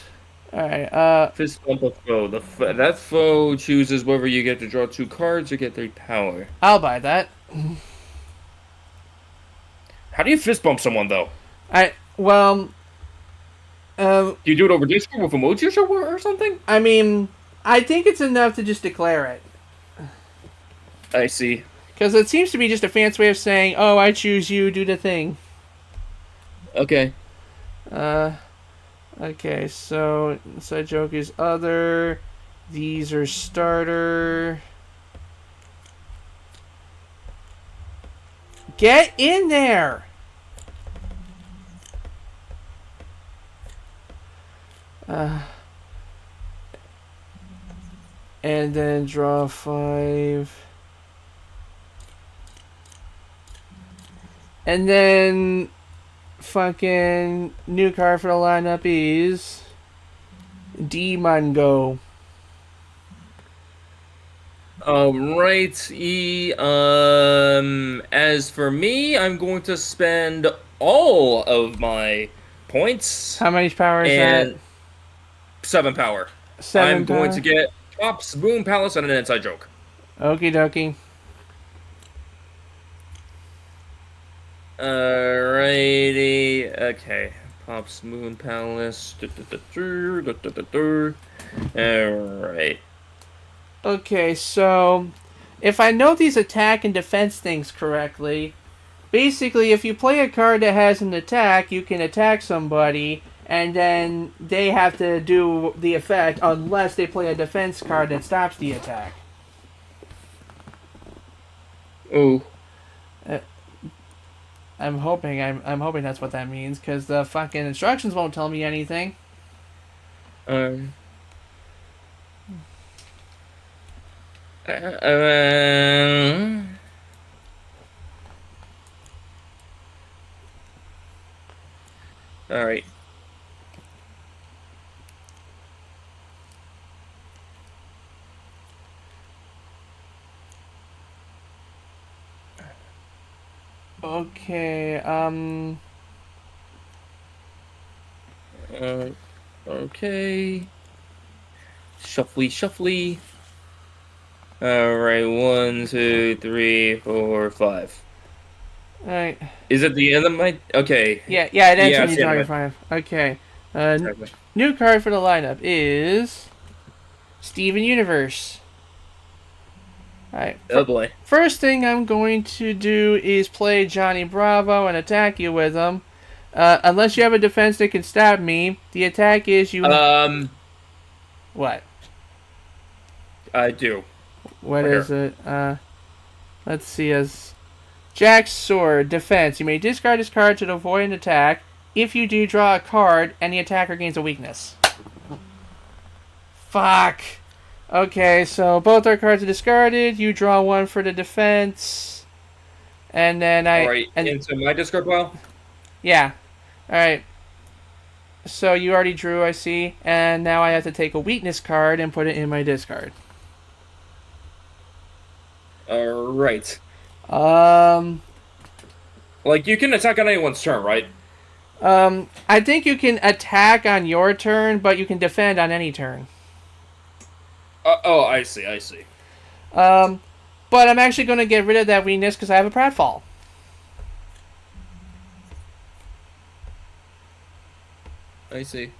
Alright, Fist bump a foe. That foe chooses whether you get to draw 2 cards or get 3 power. I'll buy that. How do you fist bump someone, though? Do you do it over Discord with emojis or something? I mean, I think it's enough to just declare it. I see. Because it seems to be just a fancy way of saying, oh, I choose you, do the thing. Okay. Okay, so inside joke is other. These are starter. Get in there! And then draw 5. And then fucking new card for the lineup is D-Mungo. Alright, as for me, I'm going to spend all of my points. How many power is and that? 7 power. 7 I'm going power? to get Pops, Boom Palace, and an inside joke. Okie dokie. Alrighty, okay. Pops, Moon Palace. Alright. Okay, so if I know these attack and defense things correctly, basically if you play a card that has an attack, you can attack somebody, and then they have to do the effect unless they play a defense card that stops the attack. Ooh. I'm hoping that's what that means, because the fucking instructions won't tell me anything. Um. Alright. Okay, Okay. Shuffly. Alright, 1, 2, 3, 4, 5. alright. Is it the end of my... Okay. Yeah, it ends Yeah, when it's you the draw end your of 5. Okay. Exactly. New card for the lineup is Steven Universe. Alright. Oh boy. First thing I'm going to do is play Johnny Bravo and attack you with him. Unless you have a defense that can stab me, the attack is you... What? I do. What Right is it? Let's see. As Jack's Sword, defense. You may discard this card to avoid an attack. If you do, draw a card, and the attacker gains a weakness. Fuck. Okay, so both our cards are discarded. You draw one for the defense. And then Alright, into my discard pile? Yeah. Alright. So you already drew, I see. And now I have to take a weakness card and put it in my discard. Alright. Like, you can attack on anyone's turn, right? I think you can attack on your turn, but you can defend on any turn. Oh, I see. But I'm actually going to get rid of that weakness because I have a pratfall. I see.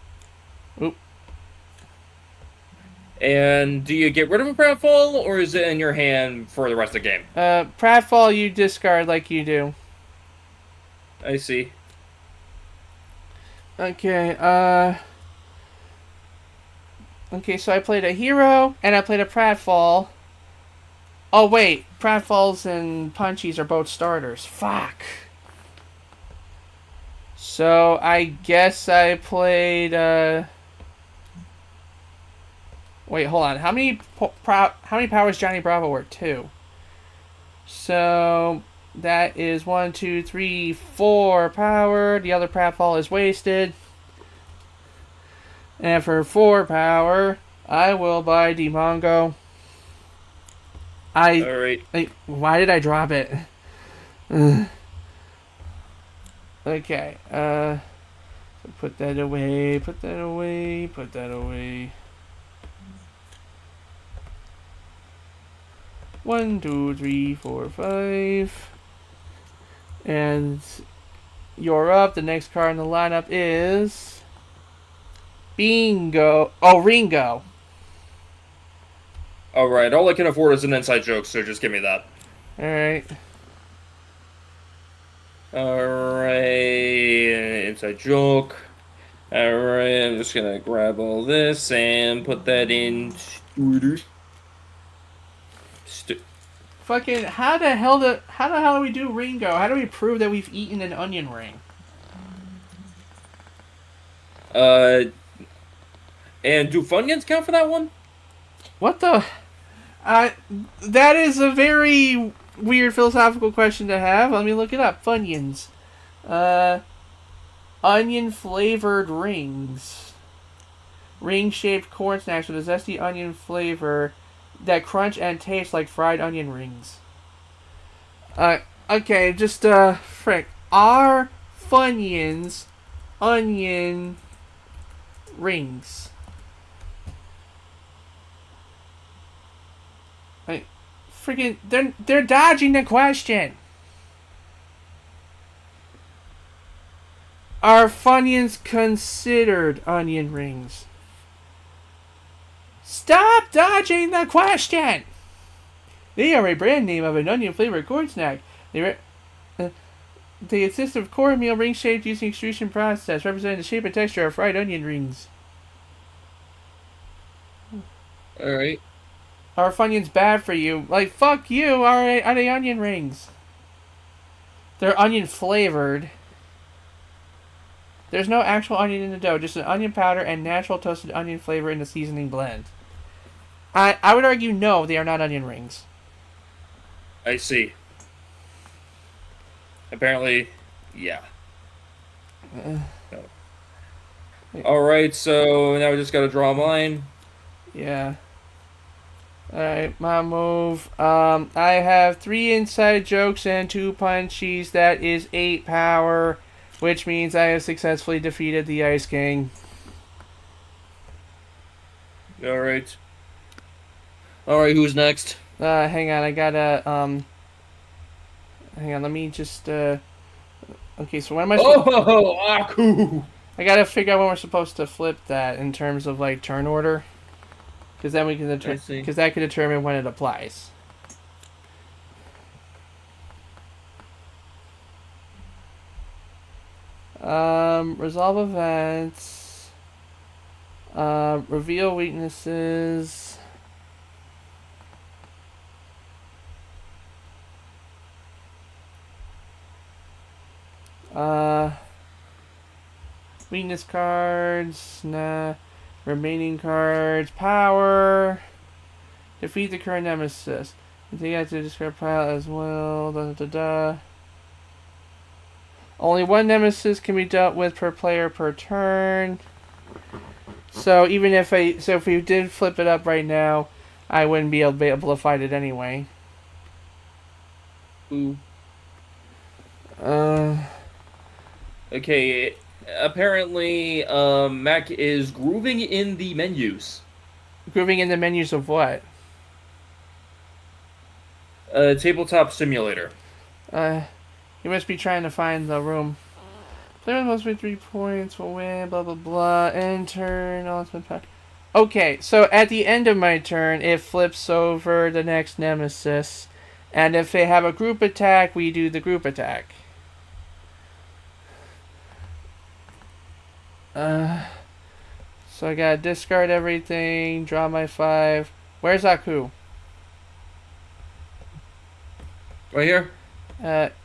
Oop. And do you get rid of a pratfall, or is it in your hand for the rest of the game? Pratfall you discard like you do. I see. Okay, okay, so I played a hero, and I played a pratfall. Oh, wait. Pratfalls and punchies are both starters. Fuck. So, I guess I played, Wait, hold on. How many powers Johnny Bravo were? 2. So, that is 1, 2, 3, 4 power. The other pratfall is wasted. And for 4 power, I will buy D-Mongo. Alright. Why did I drop it? Okay, so put that away, put that away, put that away. 1, 2, 3, 4, 5. And you're up. The next card in the lineup is Bingo. Oh, Ringo. Alright, all I can afford is an inside joke, so just give me that. Alright. Alright, inside joke. Alright, I'm just gonna grab all this and put that in Twitter. Fucking, how the hell do we do Ringo? How do we prove that we've eaten an onion ring? And do Funyuns count for that one? What the? That is a very weird philosophical question to have. Let me look it up. Funyuns. Onion flavored rings. Ring shaped corn snacks with a zesty onion flavor that crunch and taste like fried onion rings. Okay, just, frick. Are Funyuns onion rings? Like, freaking, they're dodging the question. Are Funyuns considered onion rings? Stop dodging the question! They are a brand name of an onion-flavored corn snack. They consist of cornmeal rings shaped using extrusion process, representing the shape and texture of fried onion rings. Alright. Are Funyuns bad for you? Like, fuck you, are they onion rings? They're onion-flavored. There's no actual onion in the dough, just an onion powder and natural toasted onion flavor in the seasoning blend. I would argue no, they are not onion rings. I see. Apparently, yeah. No. Alright, so now we just gotta draw a line. Yeah. Alright, my move. I have 3 inside jokes and 2 punchies. That is 8 power, which means I have successfully defeated the Ice King. Alright. Alright, who's next? Hang on, I gotta, hang on, let me just, okay, so when am I Oh, Aku! I gotta figure out when we're supposed to flip that in terms of, like, turn order. Because then we can because that can determine when it applies. Resolve events. Reveal weaknesses. Weakness cards. Nah. Remaining cards. Power. Defeat the current nemesis. And take out the discard pile as well. Da, da, da. Only one nemesis can be dealt with per player per turn. So even if if we did flip it up right now, I wouldn't be able to fight it anyway. Ooh. Okay, apparently, Mac is grooving in the menus. Grooving in the menus of what? Tabletop simulator. You must be trying to find the room. Player must win 3 points, will win, blah blah blah. End turn, ultimate pack. Okay, so at the end of my turn, it flips over the next nemesis. And if they have a group attack, we do the group attack. So I gotta discard everything, draw my 5. Where's Aku? Right here?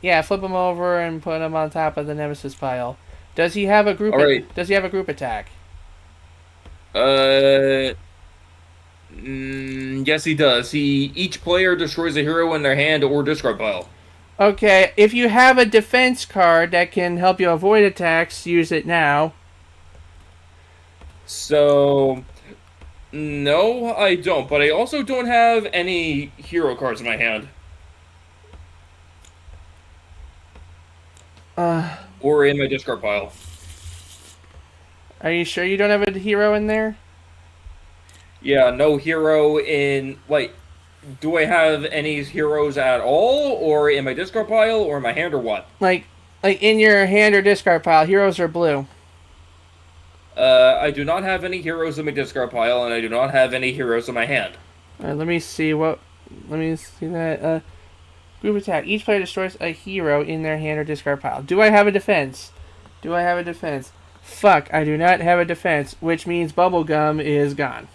Yeah, flip him over and put him on top of the nemesis pile. Does he have a group? Alright. Does he have a group attack? Yes, he does. Each player destroys a hero in their hand or discard pile. Okay, if you have a defense card that can help you avoid attacks, use it now. So, no, I don't. But I also don't have any hero cards in my hand. Or in my discard pile. Are you sure you don't have a hero in there? Yeah, no hero in... Like, do I have any heroes at all? Or in my discard pile? Or in my hand or what? Like in your hand or discard pile, heroes are blue. I do not have any heroes in my discard pile, and I do not have any heroes in my hand. Alright, let me see that. Group attack. Each player destroys a hero in their hand or discard pile. Do I have a defense? Fuck, I do not have a defense, which means Bubblegum is gone.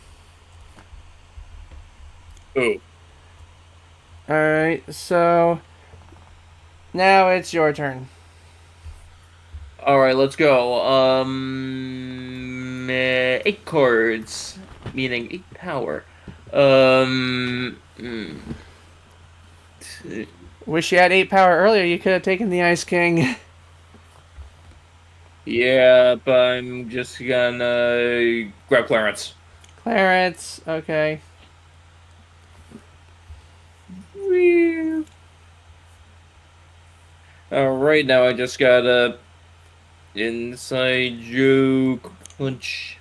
Ooh. Alright, so now it's your turn. Alright, let's go. 8 cards, meaning 8 power. Um, mm, Wish you had 8 power earlier. You could have taken the Ice King. yeah, but I'm just gonna grab Clarence. Clarence. Okay. Alright, now I just got a inside joke punch.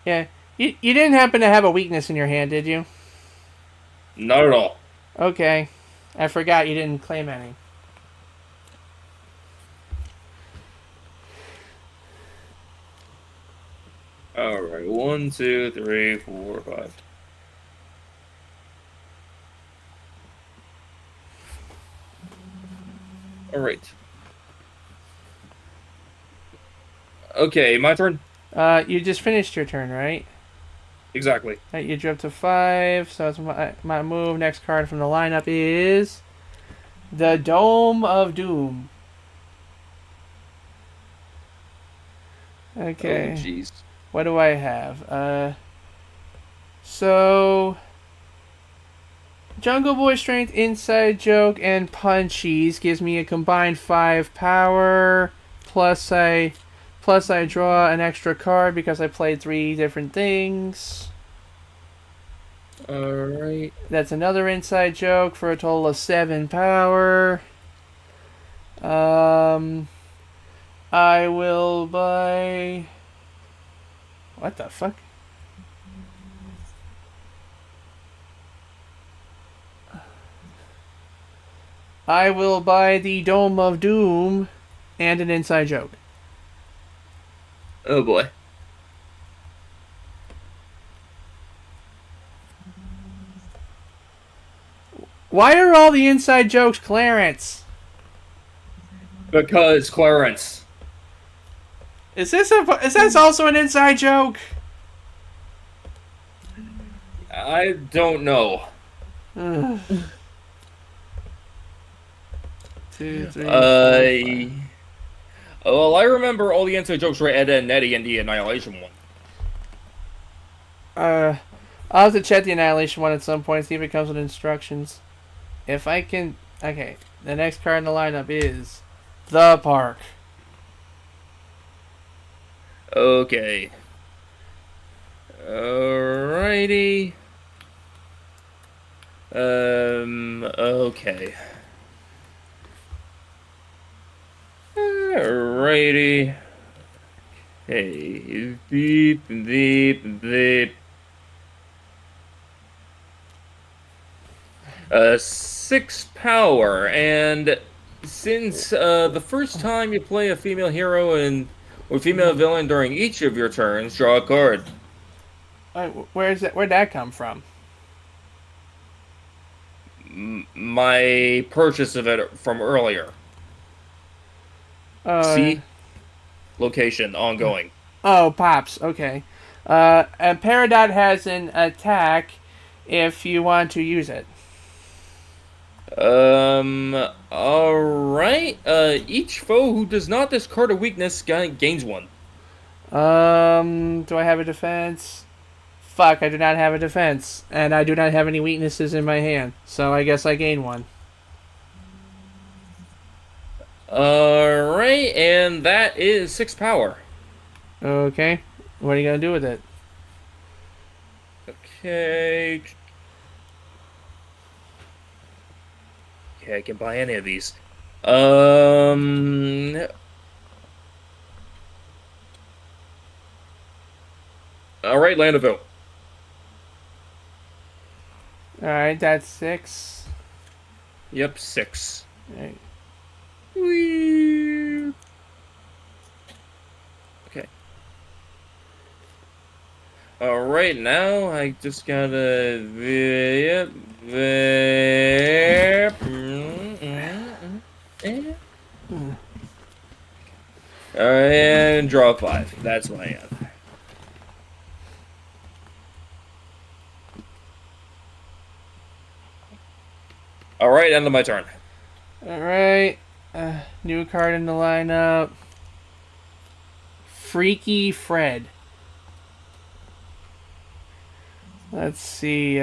Yeah. You didn't happen to have a weakness in your hand, did you? Not at all. Okay. I forgot you didn't claim any. Alright, 1, 2, 3, 4, 5. Alright. Okay, my turn? You just finished your turn, right? Exactly. You drew up to 5, so it's my move. Next card from the lineup is the Dome of Doom. Okay. Oh, jeez. What do I have? So Jungle Boy Strength, Inside Joke, and Punchies gives me a combined 5 power. Plus I draw an extra card because I played 3 different things. Alright. That's another Inside Joke for a total of 7 power. I will buy... What the fuck? I will buy the Dome of Doom and an Inside Joke. Oh boy. Why are all the Inside Jokes Clarence? Because Clarence. Is this also an Inside Joke? I don't know. 2, 3, 4, 5. Well, I remember all the inside jokes were Ed and Nettie in the Annihilation one. I'll have to check the Annihilation one at some point, see if it comes with instructions. If I can... Okay, the next card in the lineup is The Park. Okay. Alrighty. Okay. Alrighty. Hey, beep, beep, beep. 6 power, and since the first time you play a female hero or female villain during each of your turns, draw a card. Where'd that come from? My purchase of it from earlier. See? Location, ongoing. Oh, Pops, okay. And Peridot has an attack if you want to use it. Alright. Each foe who does not discard a weakness gains 1. Do I have a defense? Fuck, I do not have a defense. And I do not have any weaknesses in my hand. So I guess I gain 1. Alright, and that is 6 power. Okay. What are you going to do with it? Okay. Okay, I can buy any of these. Alright, Landaville. Alright, that's 6. Yep, 6. Alright. Whee. Okay. Alright, now I just gotta... Yep. Alright, and draw 5. That's my end. Alright, end of my turn. Alright. New card in the lineup. Freaky Fred. Let's see.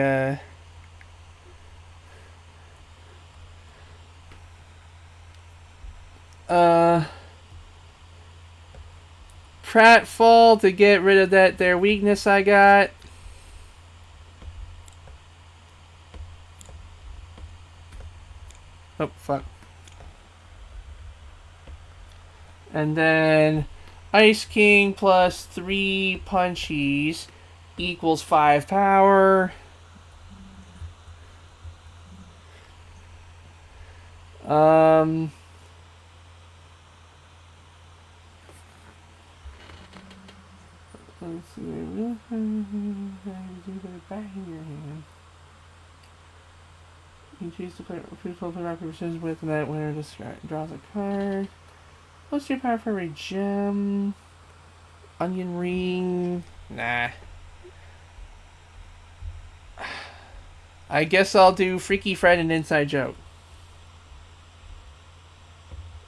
Pratfall to get rid of their weakness I got. Oh, fuck. And then Ice King plus 3 punchies equals 5 power. Let's see. Do that back in your hand. You choose to play rock paper scissors with, and that winner draws a card. What's your power for every gem? Onion ring. Nah. I guess I'll do Freaky Fred and Inside Joke.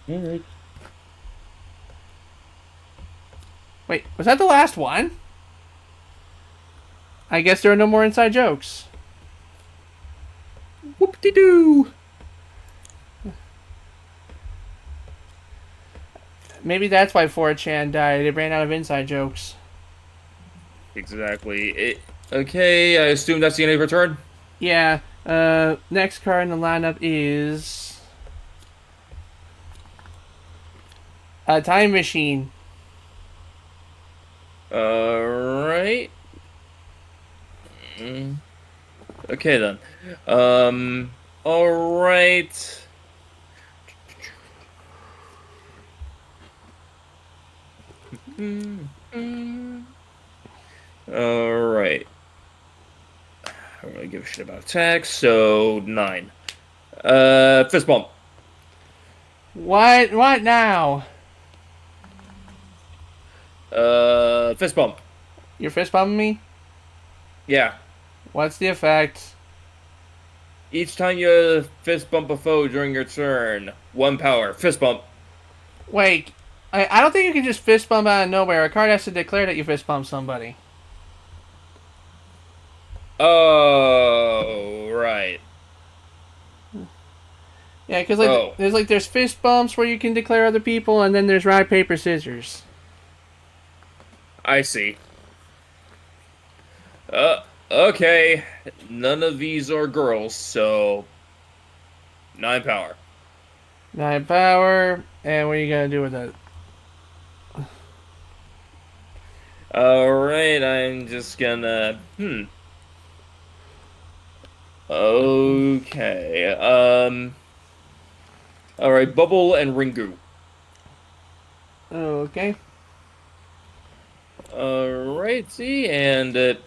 Alright. Wait, was that the last one? I guess there are no more inside jokes. Whoop-de-doo! Maybe that's why 4chan died. It ran out of inside jokes. Exactly. Okay, I assume that's the end of your turn? Yeah. Next card in the lineup is a time machine. Alright. Okay then. Alright. Alright. I don't really give a shit about attacks, so 9. Fist bump. What? What now? Fist bump. You're fist bumping me? Yeah. What's the effect? Each time you fist bump a foe during your turn, 1 power. Fist bump. Wait. I don't think you can just fist bump out of nowhere. A card has to declare that you fist bump somebody. Oh, right. Yeah, because there's fist bumps where you can declare other people, and then there's rock paper scissors. I see. Okay. None of these are girls, so 9 power. 9 power, and what are you gonna do with it? Alright, I'm just gonna... Okay, Alright, Bubble and Ringu. Okay. Alrighty, and...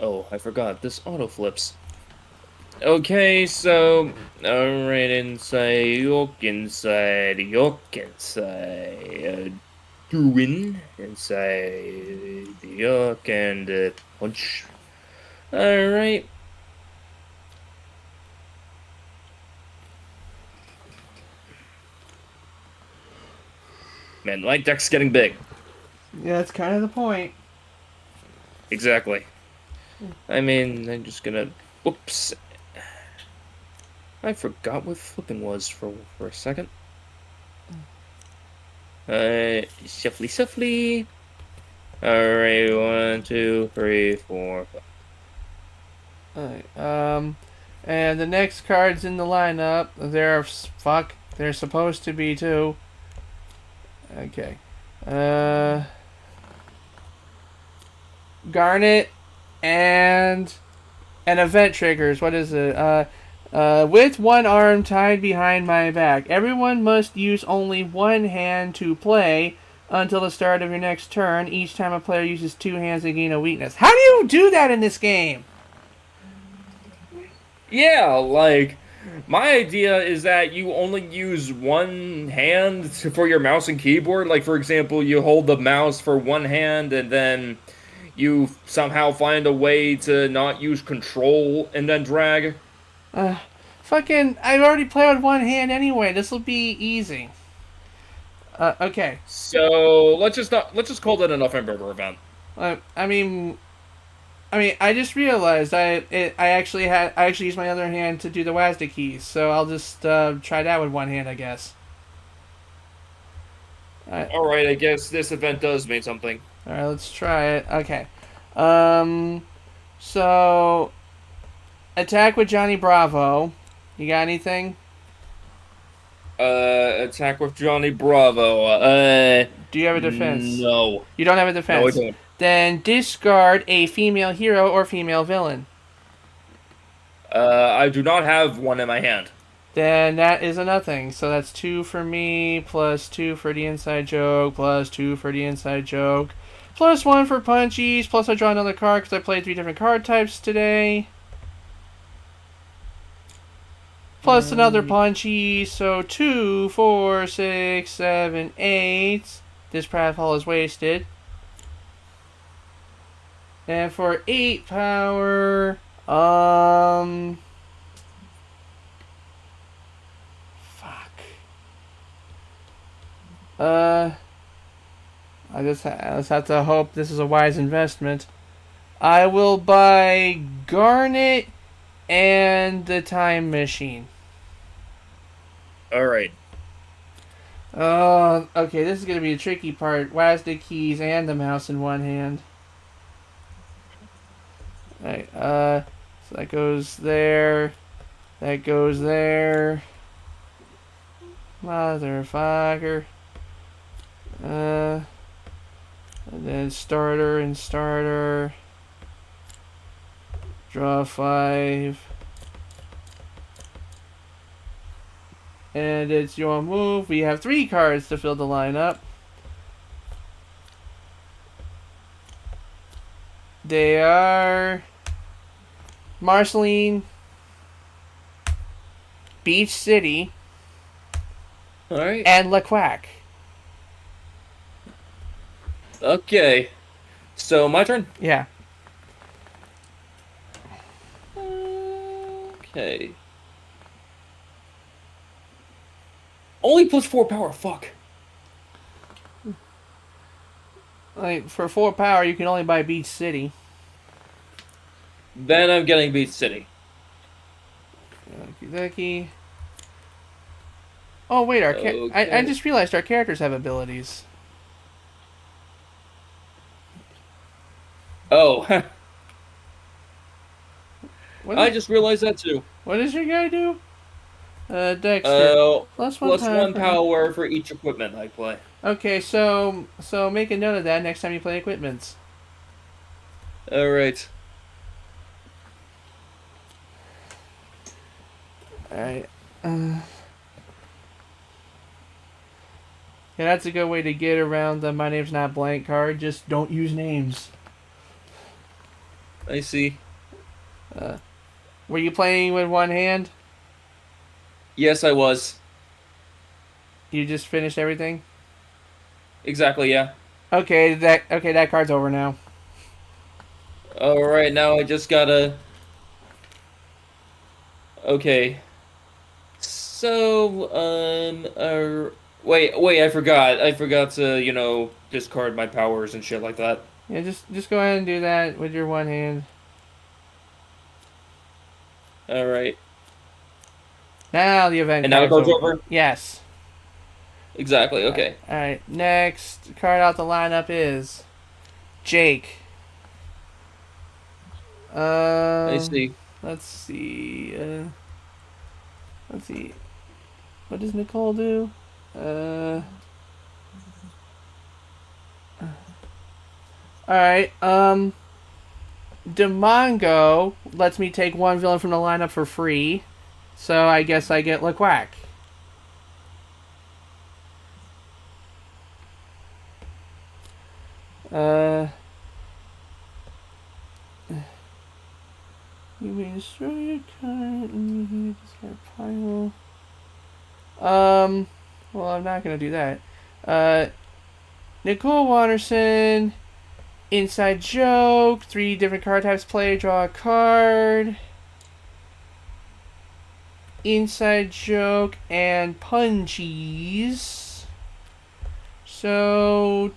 Oh, I forgot, this auto flips. Okay, so... Alright, inside, Druin, inside the York, and punch. Alright. Man, my deck's getting big. Yeah, that's kind of the point. Exactly. I mean, I'm just gonna... Whoops. I forgot what flipping was for a second. Shuffly. Alright, 1, 2, 3, 4, 5. Alright, and the next cards in the lineup, there's supposed to be 2. Okay. Garnet and event triggers. What is it? With one arm tied behind my back, everyone must use only one hand to play until the start of your next turn. Each time a player uses 2 hands to gain a weakness. How do you do that in this game? Yeah, like, my idea is that you only use one hand for your mouse and keyboard. Like, for example, you hold the mouse for one hand and then you somehow find a way to not use control and then drag. I've already played with one hand anyway. This will be easy. Okay. So let's just call that an Offenburger event. I mean, I just realized I actually used my other hand to do the WASD keys, so I'll just try that with one hand, I guess. All right, I guess this event does mean something. All right, let's try it. Okay. So attack with Johnny Bravo. You got anything? Attack with Johnny Bravo. Do you have a defense? No. You don't have a No, I defense. don't. Then discard a female hero or female villain. I do not have one in my hand. Then that is a nothing. So that's 2 for me, plus 2 for the inside joke, plus 2 for the inside joke, plus 1 for punchies, plus I draw another card because I played 3 different card types today. Plus another punchy, so 2, 4, 6, 7, 8. This pratfall is wasted. And for 8 power, fuck. I just have to hope this is a wise investment. I will buy Garnet and the Time Machine. All right. Okay, this is gonna be a tricky part. WASD keys and the mouse in one hand. Alright, so that goes there. That goes there. Motherfucker. And then starter and starter. Draw 5. And it's your move. We have 3 cards to fill the lineup. They are Marceline, Beach City, All right. and La Quack. Okay. So my turn. Yeah. Okay. Only plus 4 power. Fuck. Like for 4 power, you can only buy Beach City. Then I'm getting Beach City. Okie Oh wait, I just realized our characters have abilities. Oh. I Is- just realized that too. What does your guy do? Dexter. Plus one power for each equipment I play. Okay, so make a note of that next time you play equipments. All right. Alright. Yeah, that's a good way to get around the my name's not blank card. Just don't use names. I see. Were you playing with one hand? Yes, I was. You just finished everything? Exactly, yeah. Okay, that card's over now. All right, now I just gotta. Okay. So, wait, I forgot to, discard my powers and shit like that. Yeah, just go ahead and do that with your one hand. All right. Now the event And now it card's goes over? Yes. Exactly, okay. Alright, next card out the lineup is Jake. I see. Let's see. What does Nicole do? Alright, Demongo lets me take one villain from the lineup for free. So I guess I get LeQuack. You may destroy your card and you discard pile. Well, I'm not gonna do that. Nicole Watterson, Inside Joke, 3 different card types play, draw a card. Inside Joke and Punchies. So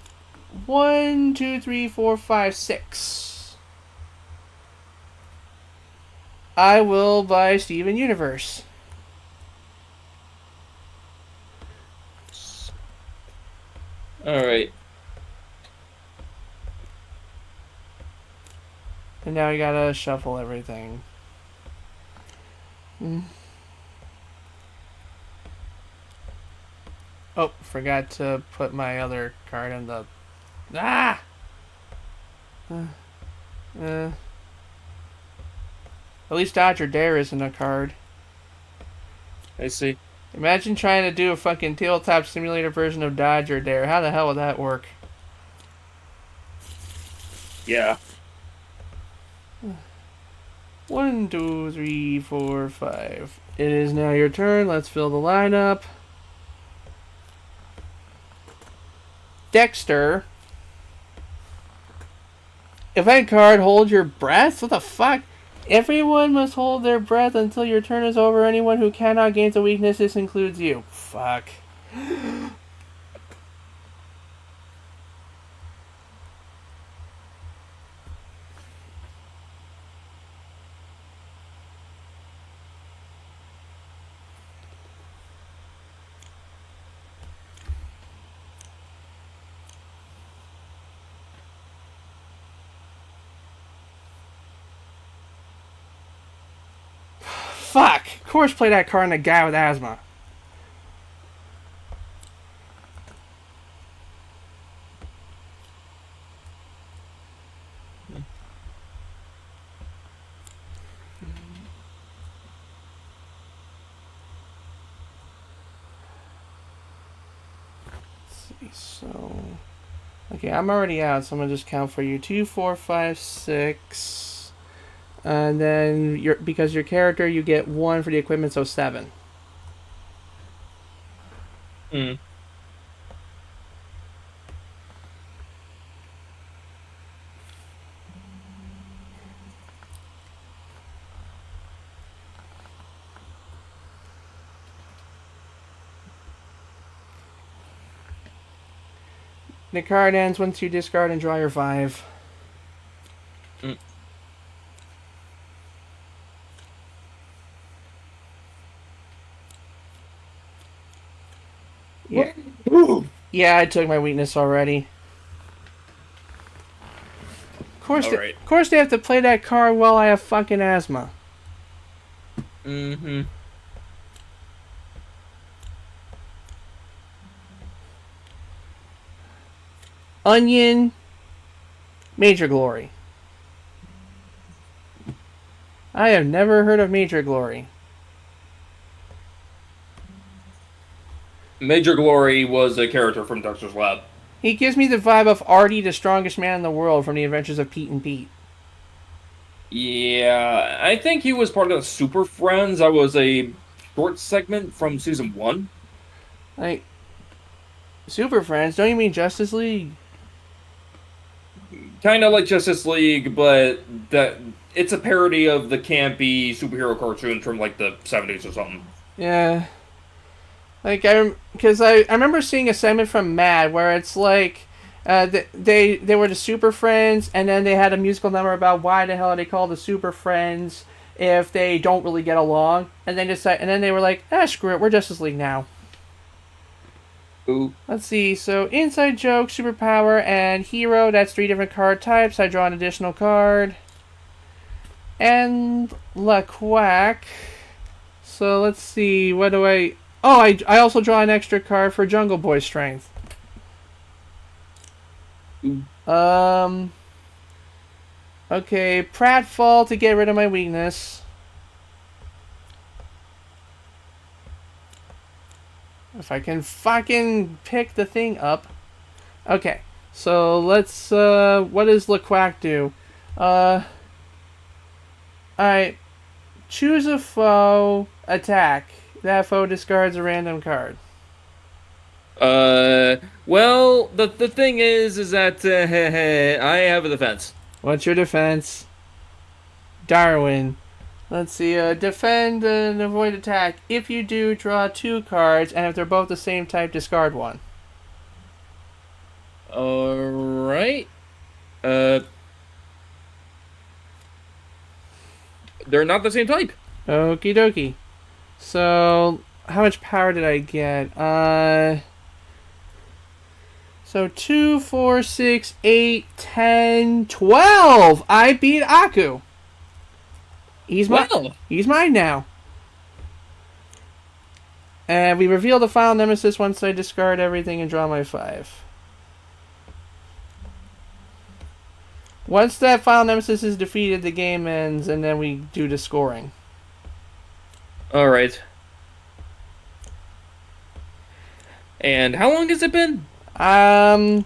1, 2, 3, 4, 5, 6. I will buy Steven Universe. Alright. And now I gotta shuffle everything. Oh, forgot to put my other card in the... Ah! At least Dodger Dare isn't a card. I see. Imagine trying to do a fucking tabletop simulator version of Dodger Dare. How the hell would that work? Yeah. 1, 2, 3, 4, 5. It is now your turn. Let's fill the lineup. Dexter. Event card, hold your breath? What the fuck? Everyone must hold their breath until your turn is over. Anyone who cannot gain the weakness, this includes you. Fuck. Fuck! Of course play that card on a guy with asthma. Let's see, so... Okay, I'm already out, so I'm gonna just count for you. 2, 4, 5, 6... And then, because your character, you get 1 for the equipment, so 7. Hmm. The card ends once you discard and draw your 5. Yeah. Yeah, I took my weakness already. Of course they have to play that card while I have fucking asthma. Mm-hmm. Onion. Major Glory. I have never heard of Major Glory. Major Glory was a character from Dexter's Lab. He gives me the vibe of Artie, the strongest man in the world from the Adventures of Pete and Pete. Yeah, I think he was part of the Super Friends. That was a short segment from season 1. Like, Super Friends? Don't you mean Justice League? Kind of like Justice League, but it's a parody of the campy superhero cartoon from like the 70s or something. Yeah. Like, because I remember seeing a segment from Mad where it's like, they were the Super Friends, and then they had a musical number about why the hell are they called the Super Friends if they don't really get along, and then they were like, screw it, we're Justice League now. Ooh. Let's see, so inside joke, superpower, and hero, that's 3 different card types. I draw an additional card. And La Quack. So let's see, what do I... Oh, I also draw an extra card for Jungle Boy strength. Okay, Pratfall to get rid of my weakness. If I can fucking pick the thing up. Okay, so let's, what does La Quack do? Alright, choose a foe, attack. That foe discards a random card. Well, the thing is that, I have a defense. What's your defense? Darwin. Let's see, defend and avoid attack. If you do, draw 2 cards, and if they're both the same type, discard 1. Alright. They're not the same type. Okie dokie. So, how much power did I get? So 2, 4, 6, 8, 10, 12! I beat Aku. He's Well. he's mine now. And we reveal the final nemesis once I discard everything and draw my 5. Once that final nemesis is defeated, the game ends, and then we do the scoring. Alright. And how long has it been? I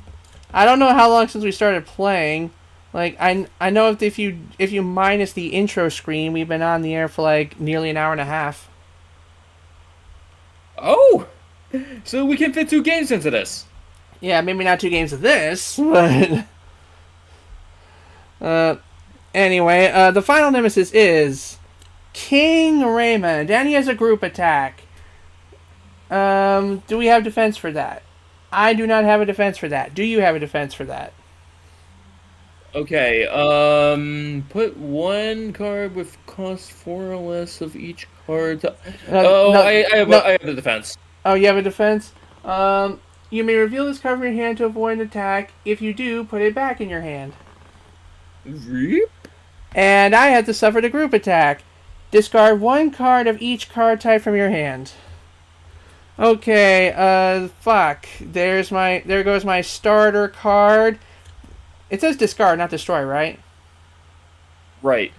don't know how long since we started playing. Like I know if you minus the intro screen, we've been on the air for like nearly an hour and a half. Oh! So we can fit 2 games into this. Yeah, maybe not 2 games of this, but anyway, the final nemesis is King Raymond, and he has a group attack. Do we have defense for that? I do not have a defense for that. Do you have a defense for that? Okay, put 1 card with cost 4 or less of each card. I have the defense. Oh, you have a defense? You may reveal this card from your hand to avoid an attack. If you do, put it back in your hand. Reap? And I have to suffer the group attack. Discard 1 card of each card type from your hand. Okay, fuck. There goes my starter card. It says discard, not destroy, right? Right.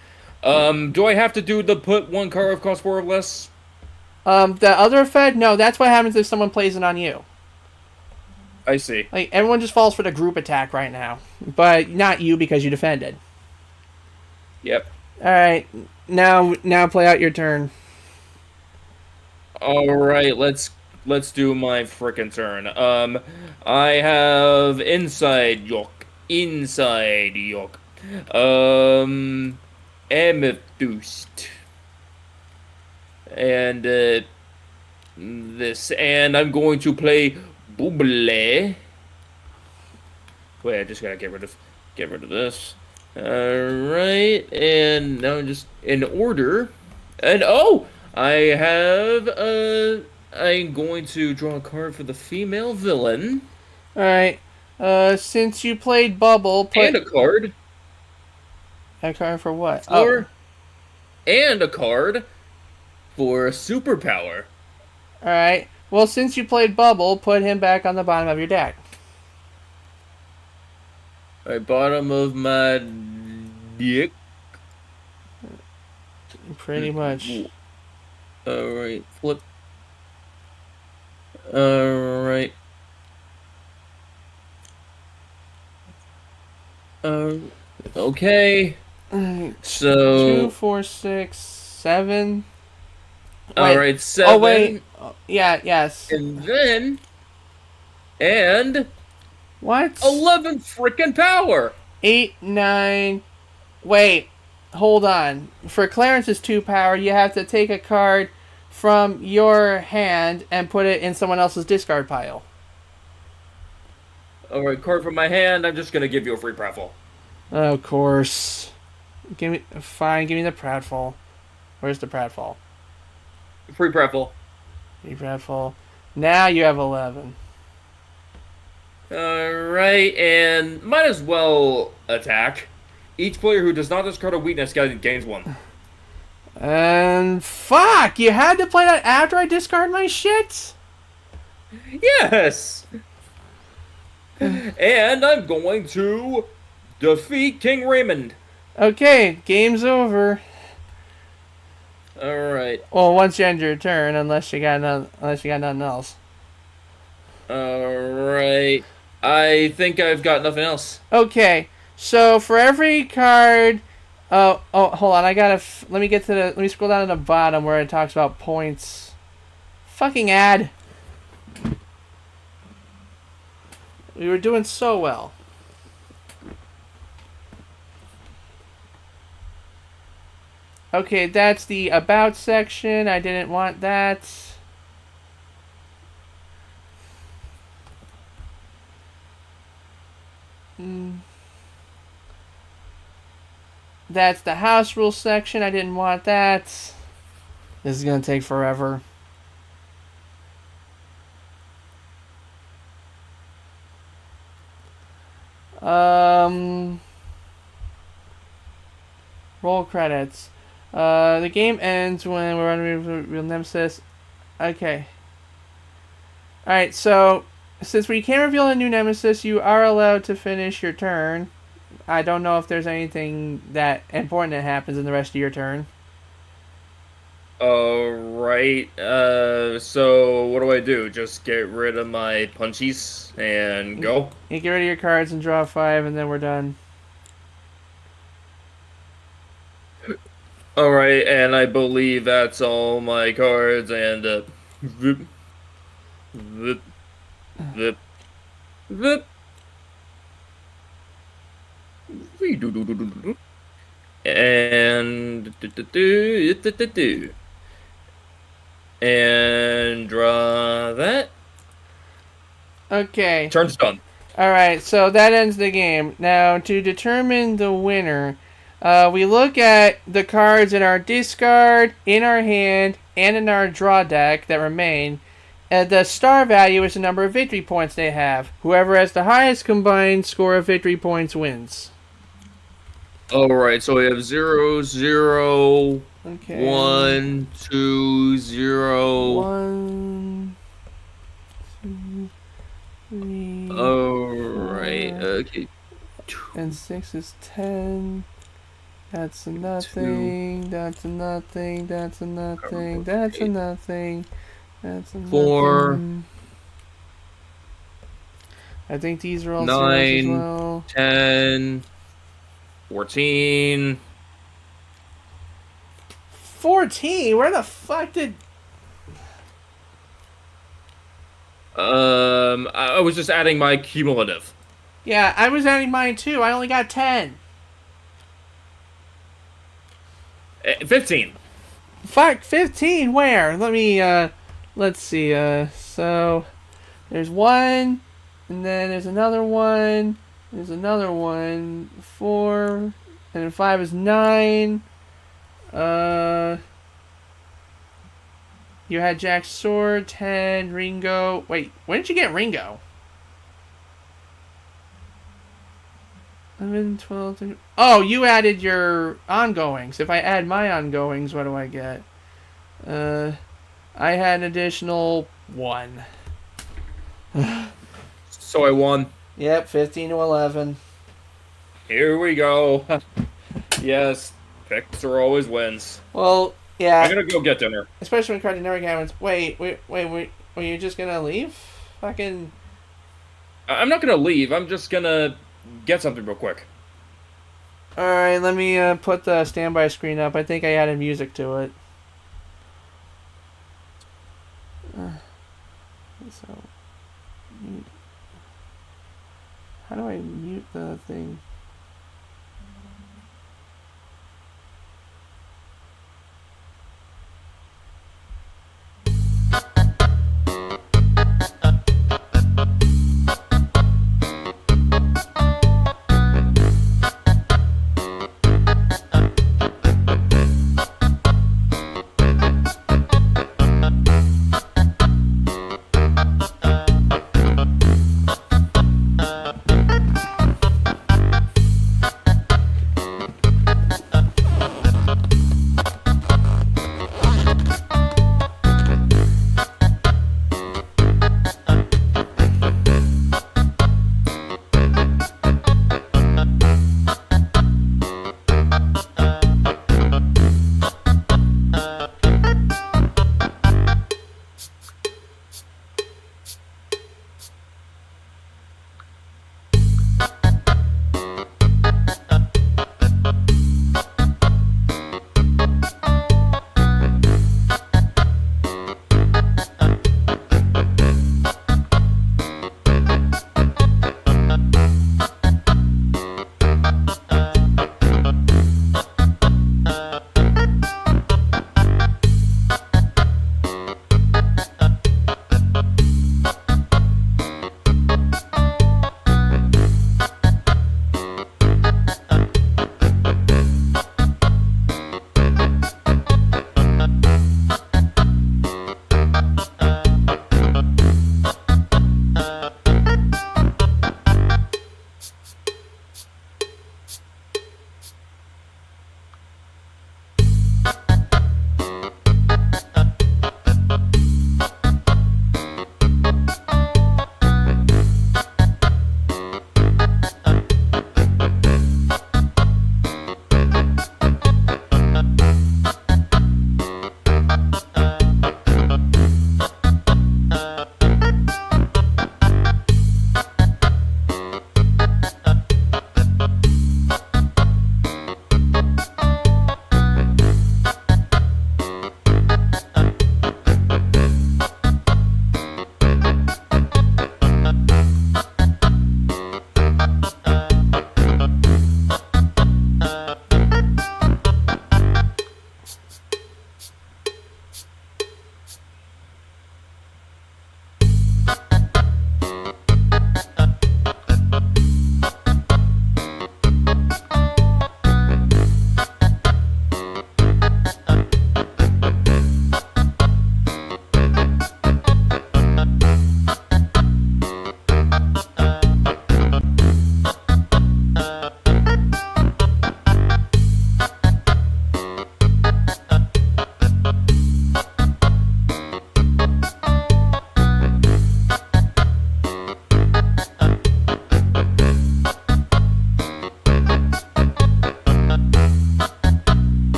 Do I have to do the put 1 card of cost 4 or less? The other effect? No, that's what happens if someone plays it on you. I see. Like, everyone just falls for the group attack right now. But not you because you defended. Yep. Alright, now play out your turn. Alright, let's do my frickin' turn. I have inside yoke. Amethyst. And, this. And I'm going to play Bouble. Wait, I just gotta get rid of this. Alright, and now I'm just in order. And, I'm going to draw a card for the female villain. Alright, since you played Bubble, put... And a card. A card for what? And a card for superpower. Alright, well, since you played Bubble, put him back on the bottom of your deck. Alright, bottom of my deck. Pretty much. Alright, flip. Alright. Okay. So 2, 4, 6, 7. Alright, 7. Oh wait. Yeah. Yes. And What? 11 freaking power. 8, 9. Wait. Hold on. For Clarence's 2 power, you have to take a card from your hand and put it in someone else's discard pile. Alright, card from my hand. I'm just gonna give you a free pratfall. Of course. Give me the pratfall. Where's the pratfall? Free pratfall. Free pratfall. Now you have 11. Alright, and might as well attack. Each player who does not discard a weakness gains 1. And fuck! You had to play that after I discard my shit? Yes! And I'm going to defeat King Raymond. Okay, game's over. Alright. Well, once you end your turn, unless you got nothing else. Alright. I think I've got nothing else. Okay, so for every card... hold on, let me scroll down to the bottom where it talks about points. Fucking ad. We were doing so well. Okay, that's the about section. I didn't want that. That's the house rules section. I didn't want that. This is going to take forever. Roll credits. The game ends when we're on real nemesis. Okay. Alright, so since we can't reveal a new nemesis, you are allowed to finish your turn. I don't know if there's anything that important that happens in the rest of your turn. Alright, so what do I do? Just get rid of my punchies and go? You get rid of your cards and draw 5, and then we're done. Alright, and I believe that's all my cards, and, vip, vip, vip, vip. And and draw that. Okay. Turn's done. Alright, so that ends the game. Now, to determine the winner, we look at the cards in our discard, in our hand, and in our draw deck that remain. The star value is the number of victory points they have. Whoever has the highest combined score of victory points wins. Alright, so we have 0, 0, Okay. 1, 2, 0. 1, 2, 3. Alright, okay. And 6 is 10. That's a nothing. That's a nothing. That's a nothing. That's a nothing. That's a 4. nothing. I think these are all zeros as 9, well. 10, 14. 14? Where the fuck did... I was just adding my cumulative. Yeah, I was adding mine too. I only got 10. 15. Fuck, 15? Where? Let me, let's see, so... There's 1, and then there's another 1, there's another 1, 4, and then 5 is 9. You had Jack's sword, 10, Ringo. Wait, when did you get Ringo? 11, 12, 13. Oh, you added your ongoings. If I add my ongoings, what do I get? I had an additional 1. So I won. Yep, 15 to 11. Here we go. Yes, Victor always wins. Well, yeah. I'm gonna go get dinner. Especially when Cardi never happens. Wait. Were you just gonna leave? Fucking. I'm not gonna leave. I'm just gonna get something real quick. Alright, let me put the standby screen up. I think I added music to it. So. How do I mute the thing?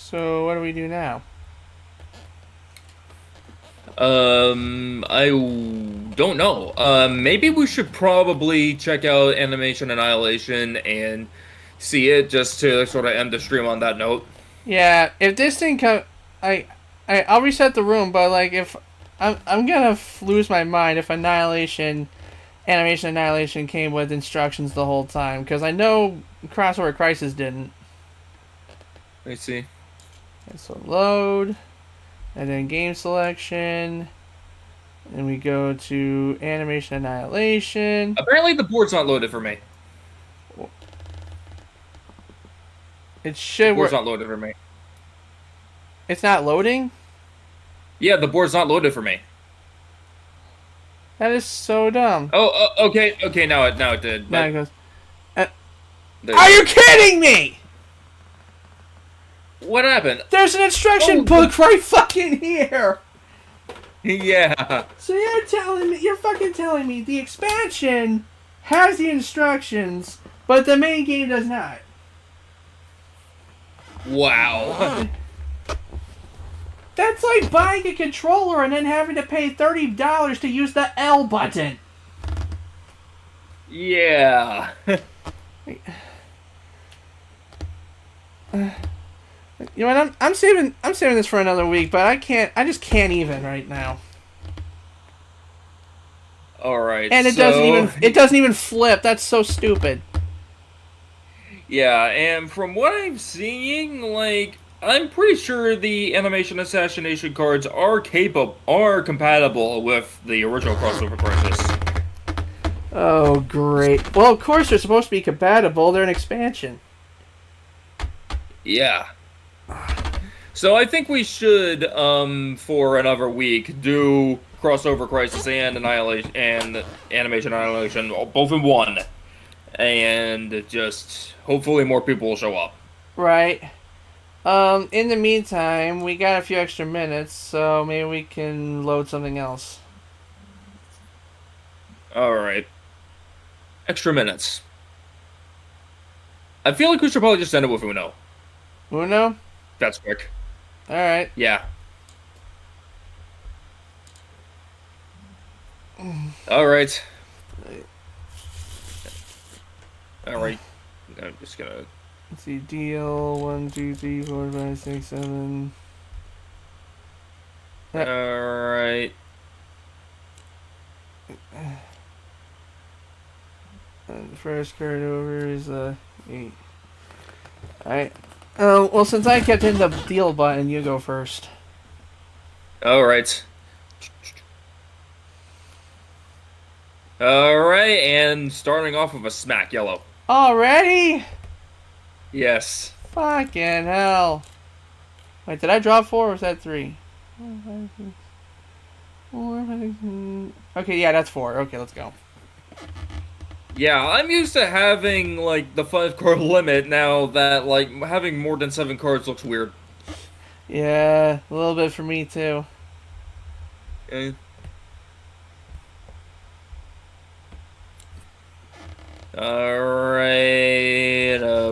So what do we do now? I don't know. Maybe we should probably check out Animation Annihilation and see it just to sort of end the stream on that note. Yeah, if this thing I'll reset the room, but like if I'm gonna lose my mind if Animation Annihilation came with instructions the whole time, because I know Crossover Crisis didn't. Let's see. Okay, so load, and then game selection, and we go to Animation Annihilation. Apparently the board's not loaded for me. It should The board's work. not loaded for me. It's not loading? Yeah, the board's not loaded for me. That is so dumb. Oh, okay. Now it did. Now But it goes. there- Are you kidding me? What happened? There's an instruction book right fucking here. Yeah. So you're fucking telling me the expansion has the instructions, but the main game does not. Wow. That's like buying a controller and then having to pay $30 to use the L button. Yeah. You know what? I'm saving this for another week, but I just can't even right now. All right. And it doesn't even flip. That's so stupid. Yeah, and from what I'm seeing, like, I'm pretty sure the Animation Assassination cards are compatible with the original Crossover Crisis. Oh, great. Well, of course they're supposed to be compatible. They're an expansion. Yeah. So I think we should, for another week, do Crossover Crisis and Annihilation and Animation Annihilation both in one. And just hopefully more people will show up. Right. In the meantime, we got a few extra minutes, so maybe we can load something else. Alright. Extra minutes. I feel like we should probably just end it with Uno. Uno? That's quick. Alright. Yeah. Alright. Alright. I'm just gonna... Let's see, deal 1, 2, 3, 4, 5, 6, 7. Alright. And the first card over is 8. Alright. Well, since I kept hitting the deal button, you go first. Alright. Alright, and starting off with a smack yellow. Already? Yes. Fucking hell. Wait, did I draw 4 or was that 3? 4, 5, 6. Okay, yeah, that's 4. Okay, let's go. Yeah, I'm used to having, like, the 5-card limit now that, like, having more than 7 cards looks weird. Yeah, a little bit for me too. Okay. Alright,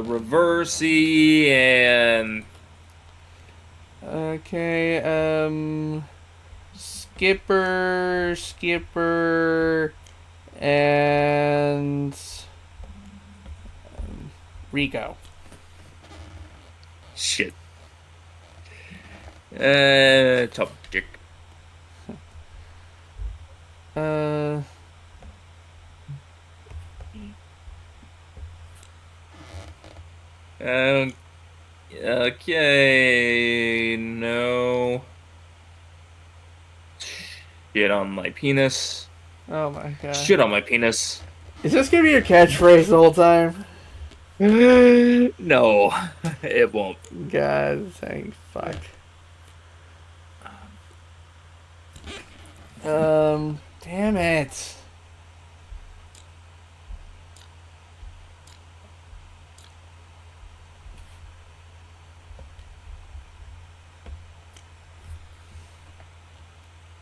reversey and... Okay, Skipper, and Rico. Shit. Top dick. Okay, no. Shit on my penis. Oh my god. Shit on my penis. Is this gonna be your catchphrase the whole time? No, it won't. God, thank fuck. Damn it.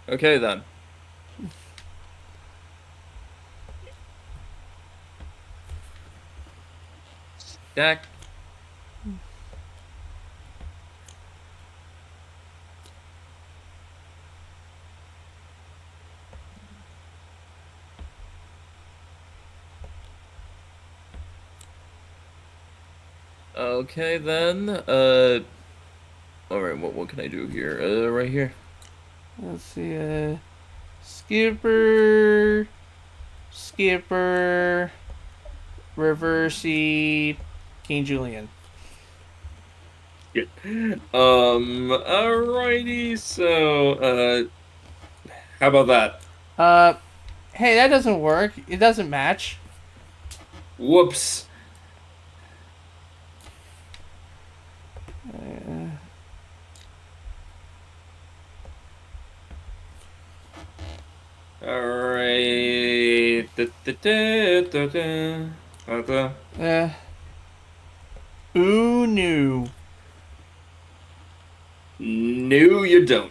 Okay then. Stack. Okay then. All right. What can I do here? Right here. Let's see. Skipper, Skipper, Reversey, King Julian. Good. Alrighty. So, how about that? Uh, hey, that doesn't work. It doesn't match. Whoops. Alright. Uh, ooh, no. No, you don't.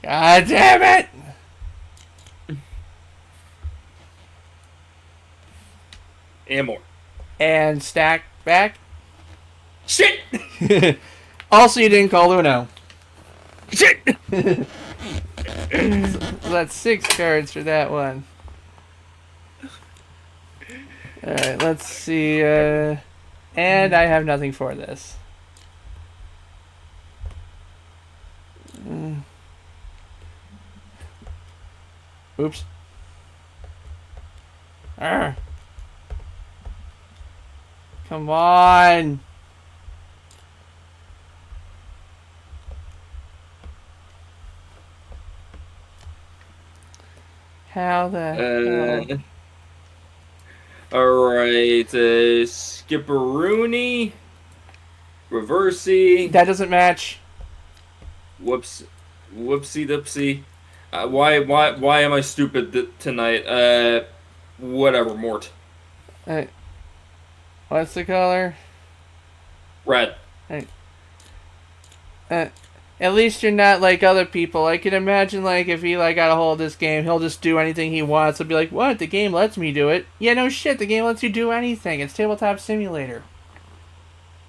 God damn it! And more. And stack back. Shit! Also, you didn't call Uno. Shit! So that's 6 cards for that one. Alright, let's see. And I have nothing for this. Oops. Arr. Come on. How the hell? Alright, Skipperoonie, Reversey, That doesn't match. whoopsie dipsy. Why am I stupid tonight? Whatever, Mort. Alright. What's the color? Red. At least you're not like other people. I can imagine, like, if he like got a hold of this game, he'll just do anything he wants. He'll be like, "What? The game lets me do it." Yeah, no shit. The game lets you do anything. It's Tabletop Simulator.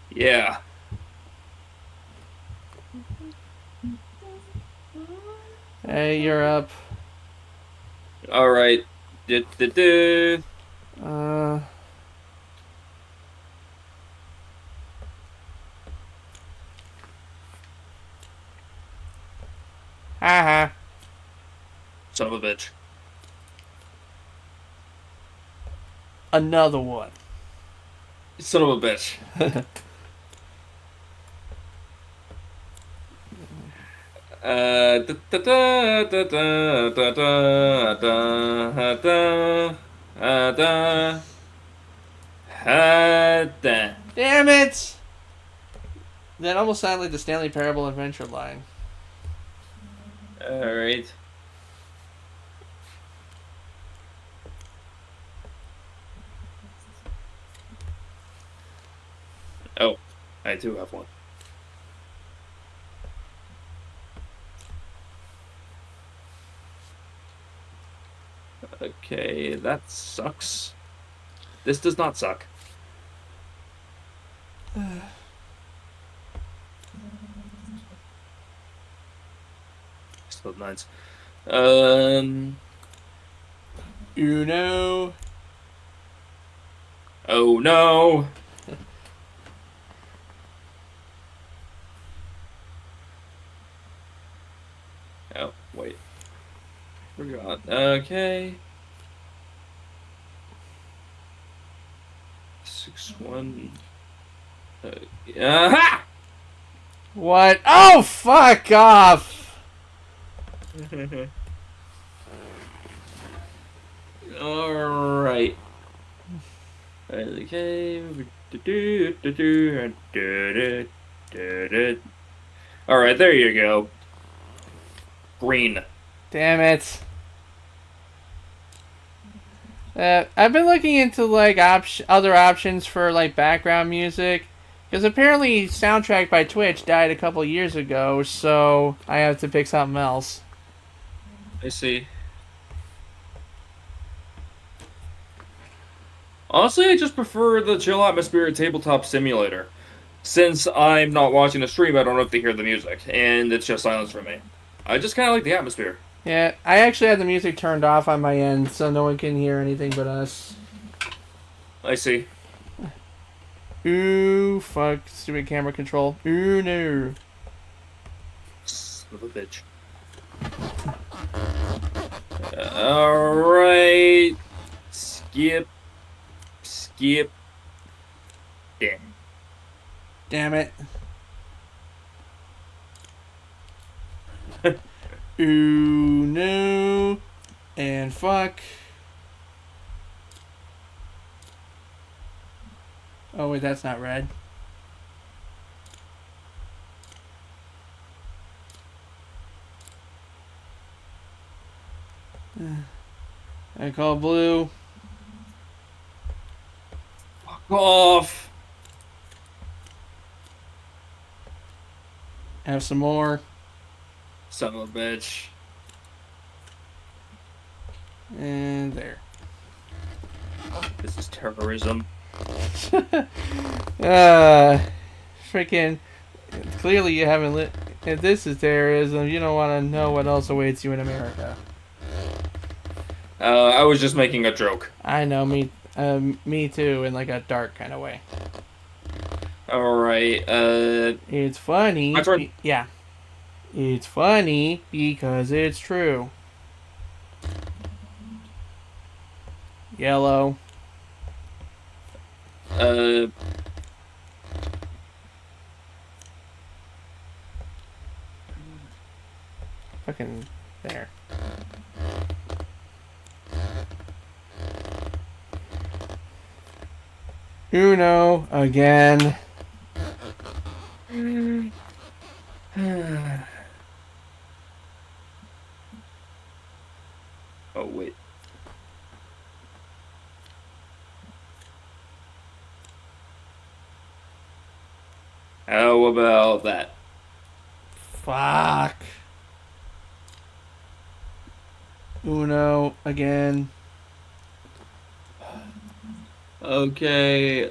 Yeah. Hey, you're up. Alright. Uh. Haha. Son of a bitch. Another one. Son of a bitch. Damn it! That almost sounded like the Stanley Parable Adventure line. Alright. Oh, I do have one. Okay, that sucks. This does not suck. Still nice. Uno. Oh no. Oh, wait. Forgot. Okay. 6-1. Aha! What? Oh, fuck off! Alright. Okay. Alright, there you go. Green. Damn it. I've been looking into like other options for like background music, because apparently Soundtrack by Twitch died a couple years ago, so I have to pick something else. I see. Honestly, I just prefer the chill atmosphere tabletop simulator. Since I'm not watching the stream, I don't have to hear the music, and it's just silence for me. I just kind of like the atmosphere. Yeah, I actually had the music turned off on my end, so no one can hear anything but us. I see. Ooh, fuck. Stupid camera control. Ooh, no. Son of a bitch. Alright. Skip. Skip. Damn. Damn it. Ooh, no. And fuck. Oh, wait, that's not red. I call blue. Fuck off. Have some more. Son of a bitch. And there. This is terrorism. Freaking. Clearly, you haven't lit. If this is terrorism, you don't want to know what else awaits you in America. I was just making a joke. I know, me too, in like a dark kind of way. Alright, It's funny. My turn. Yeah. It's funny because it's true. Yellow. Fucking there. Uno again. Oh, wait. How about that? Fuck. Uno again. Okay,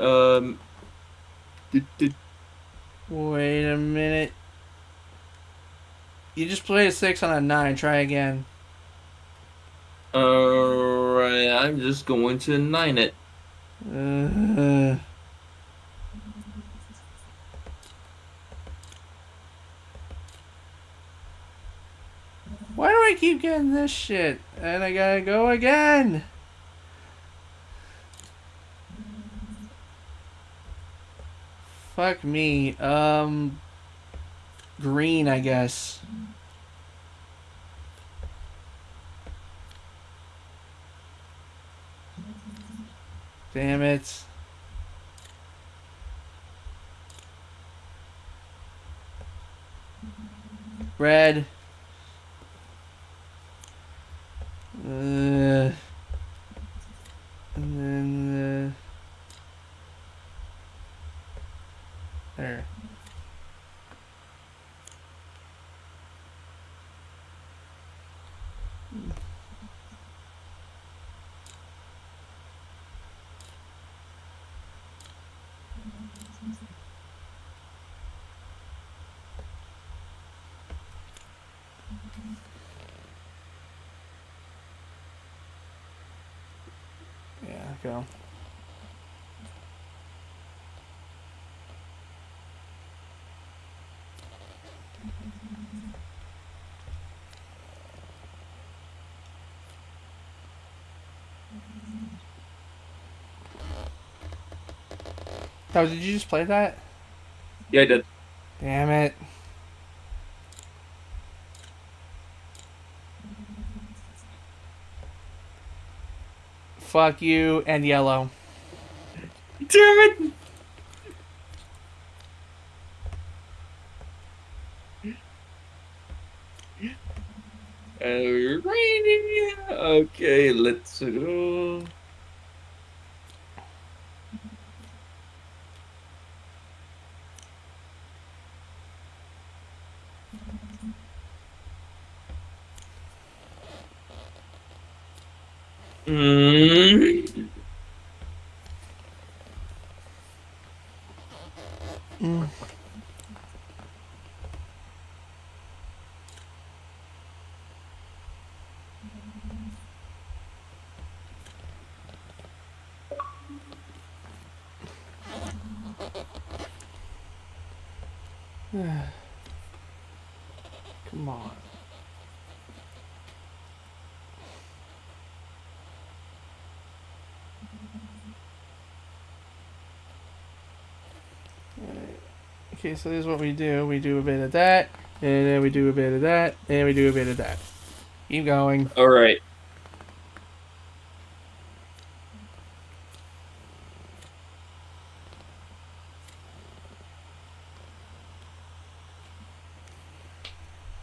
Wait a minute. You just played a 6 on a 9. Try again. alright, I'm just going to 9 it. Why do I keep getting this shit? And I gotta go again. Fuck me. Green, I guess. Damn it. Red. And then there. Yeah, go. Oh, did you just play that? Yeah, I did. Damn it. Fuck you and yellow. Damn it! Alrighty. Okay, let's go. Mm. Come on. Okay, so this is what we do. We do a bit of that, and then we do a bit of that, and we do a bit of that. Keep going. All right.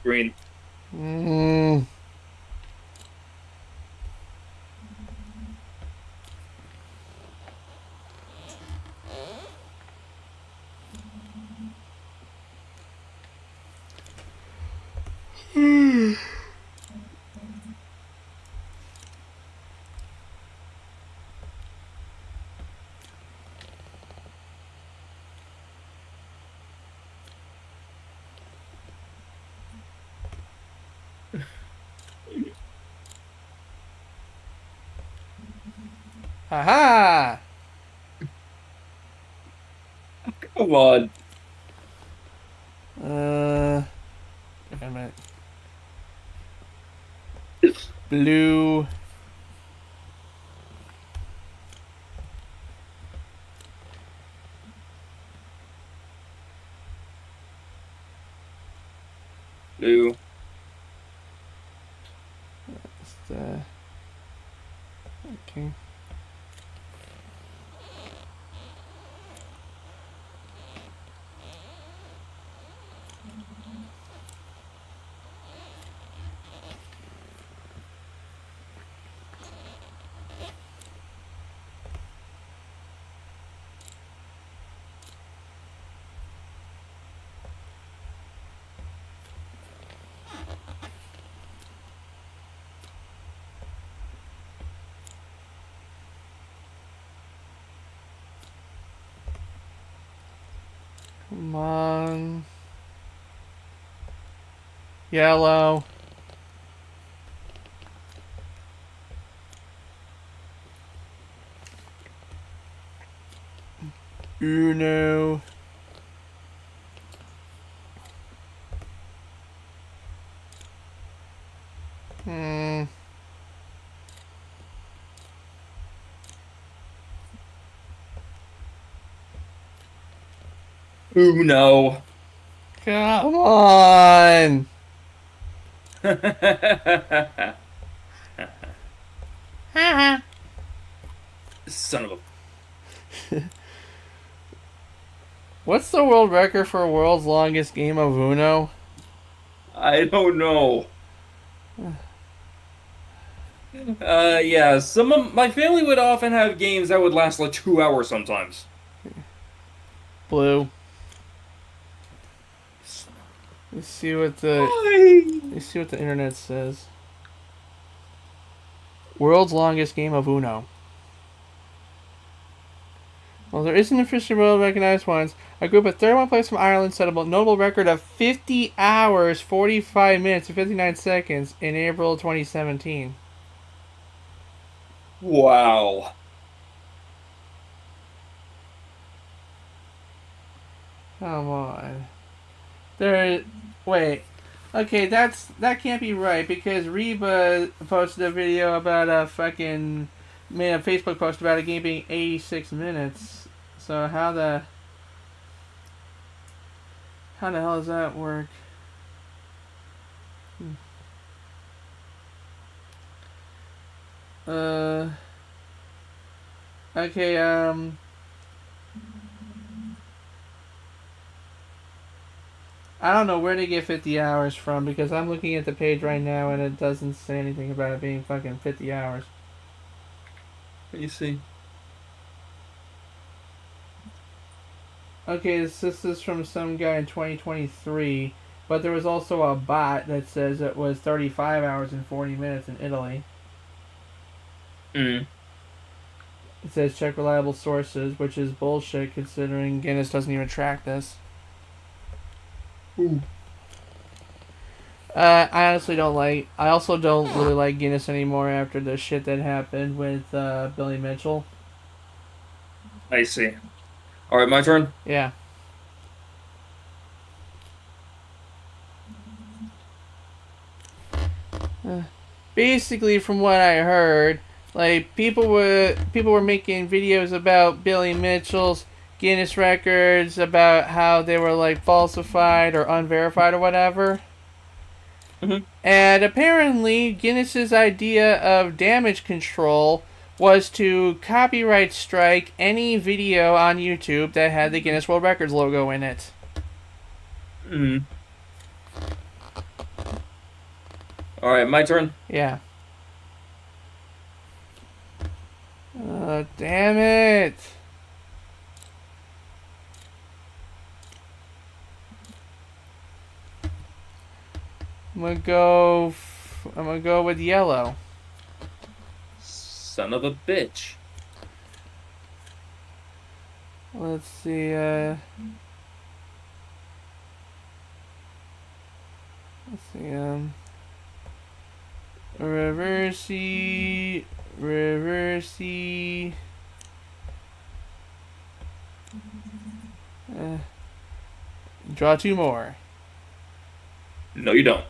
Green. Mm. Aha! Come on. Wait a minute. Blue. Blue. Okay. Come on. Yellow. Uno. Uno. Come on. Son of a. What's the world record for world's longest game of Uno? I don't know. Yeah, some of my family would often have games that would last like 2 hours sometimes. Blue. Let's see what the internet says. World's longest game of Uno. Well, there isn't officially world recognized ones. A group of 31 players from Ireland set a notable record of 50 hours, 45 minutes, and 59 seconds in April 2017. Wow. Come on. Wait. Okay, that can't be right because Reba posted a video about made a Facebook post about a game being 86 minutes. So how the hell does that work? Okay, I don't know where they get 50 hours from because I'm looking at the page right now and it doesn't say anything about it being fucking 50 hours. Let me see. Okay, this is from some guy in 2023, but there was also a bot that says it was 35 hours and 40 minutes in Italy. Mm. It says check reliable sources, which is bullshit considering Guinness doesn't even track this. Ooh. I honestly don't like. I also don't really like Guinness anymore after the shit that happened with Billy Mitchell. I see. All right, my turn. Yeah. Basically, from what I heard, like people were making videos about Billy Mitchell's Guinness records, about how they were like falsified or unverified or whatever. Mhm. And apparently, Guinness's idea of damage control was to copyright strike any video on YouTube that had the Guinness World Records logo in it. Mm. All right, my turn. Yeah. Damn it. I'm gonna go with yellow. Son of a bitch. Let's see, reversey, reversey, draw two more. No, you don't.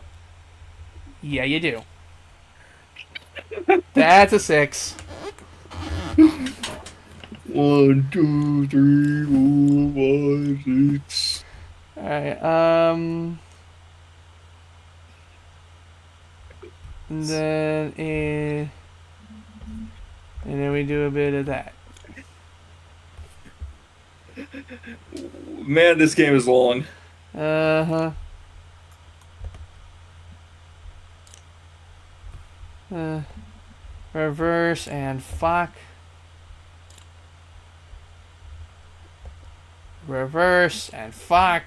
Yeah, you do. That's a 6. 1, 2, 3, 4, 5, 6. Alright, and then we do a bit of that. Man, this game is long. Uh-huh. Reverse and fuck. Reverse and fuck.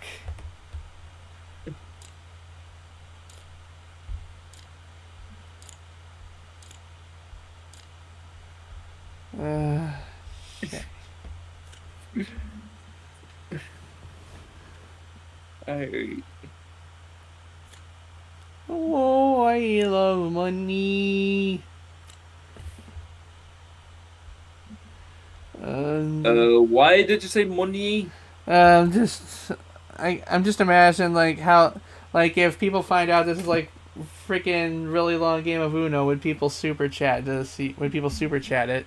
Shit. Oh, I love money. Why did you say money? I'm just imagining like how, like if people find out this is like freaking really long game of Uno, would people super chat to see? Would people super chat it?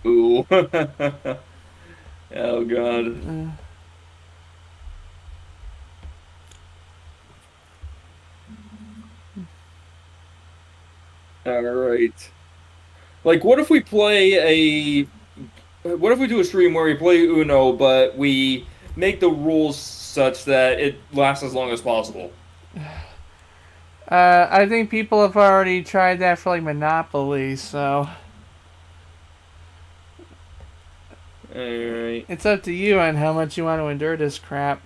Ooh. Oh god. All right. Like, what if we play what if we do a stream where we play Uno, but we make the rules such that it lasts as long as possible? I think people have already tried that for like Monopoly, so Alright. it's up to you on how much you want to endure this crap.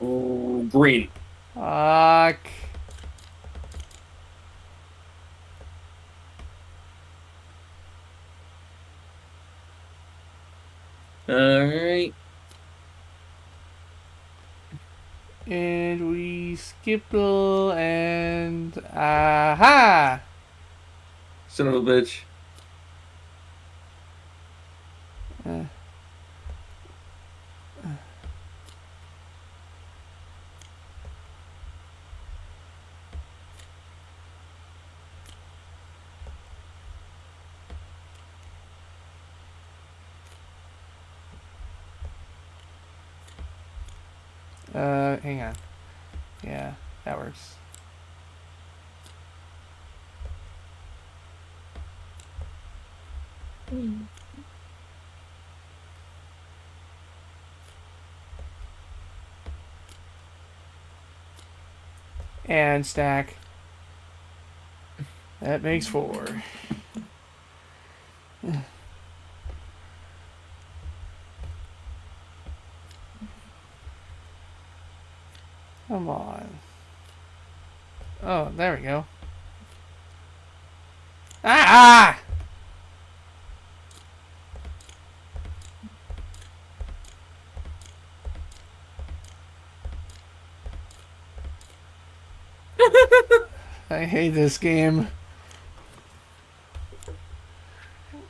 Ooh, green. Fuck. Alright. And we skipple and aha! Son of a bitch. Hang on. Yeah, that works. And stack. That makes 4. Come on. Oh, there we go. Ah! I hate this game.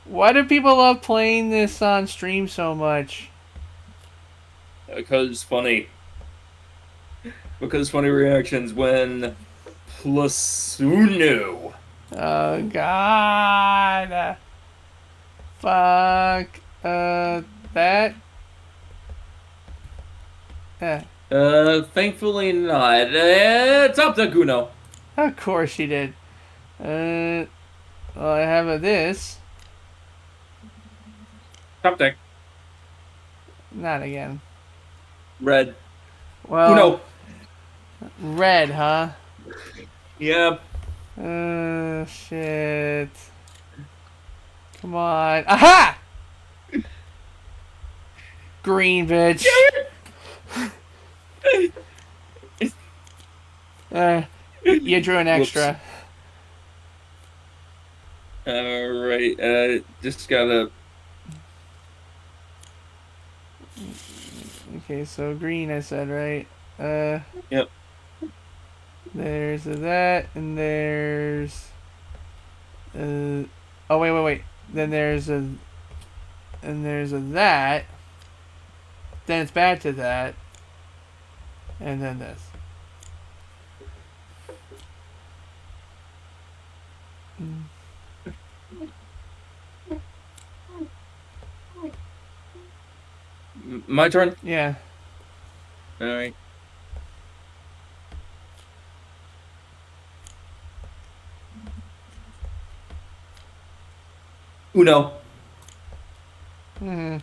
Why do people love playing this on stream so much? Because funny. Because funny reactions when plus uno. Oh God! Fuck! That. Thankfully not. Top deck uno. Of course she did. Well, I have this. Top deck. Not again. Red. Well, Uno. red, huh? Yep. Shit. Come on. Aha! Green, bitch. You drew an extra. Alright, just gotta... Okay, so green I said, right? Yep. There's that, and there's... oh, wait. Then there's a... And there's a that. Then it's back to that. And then this. My turn? Yeah. Alright. Uno. Hmm.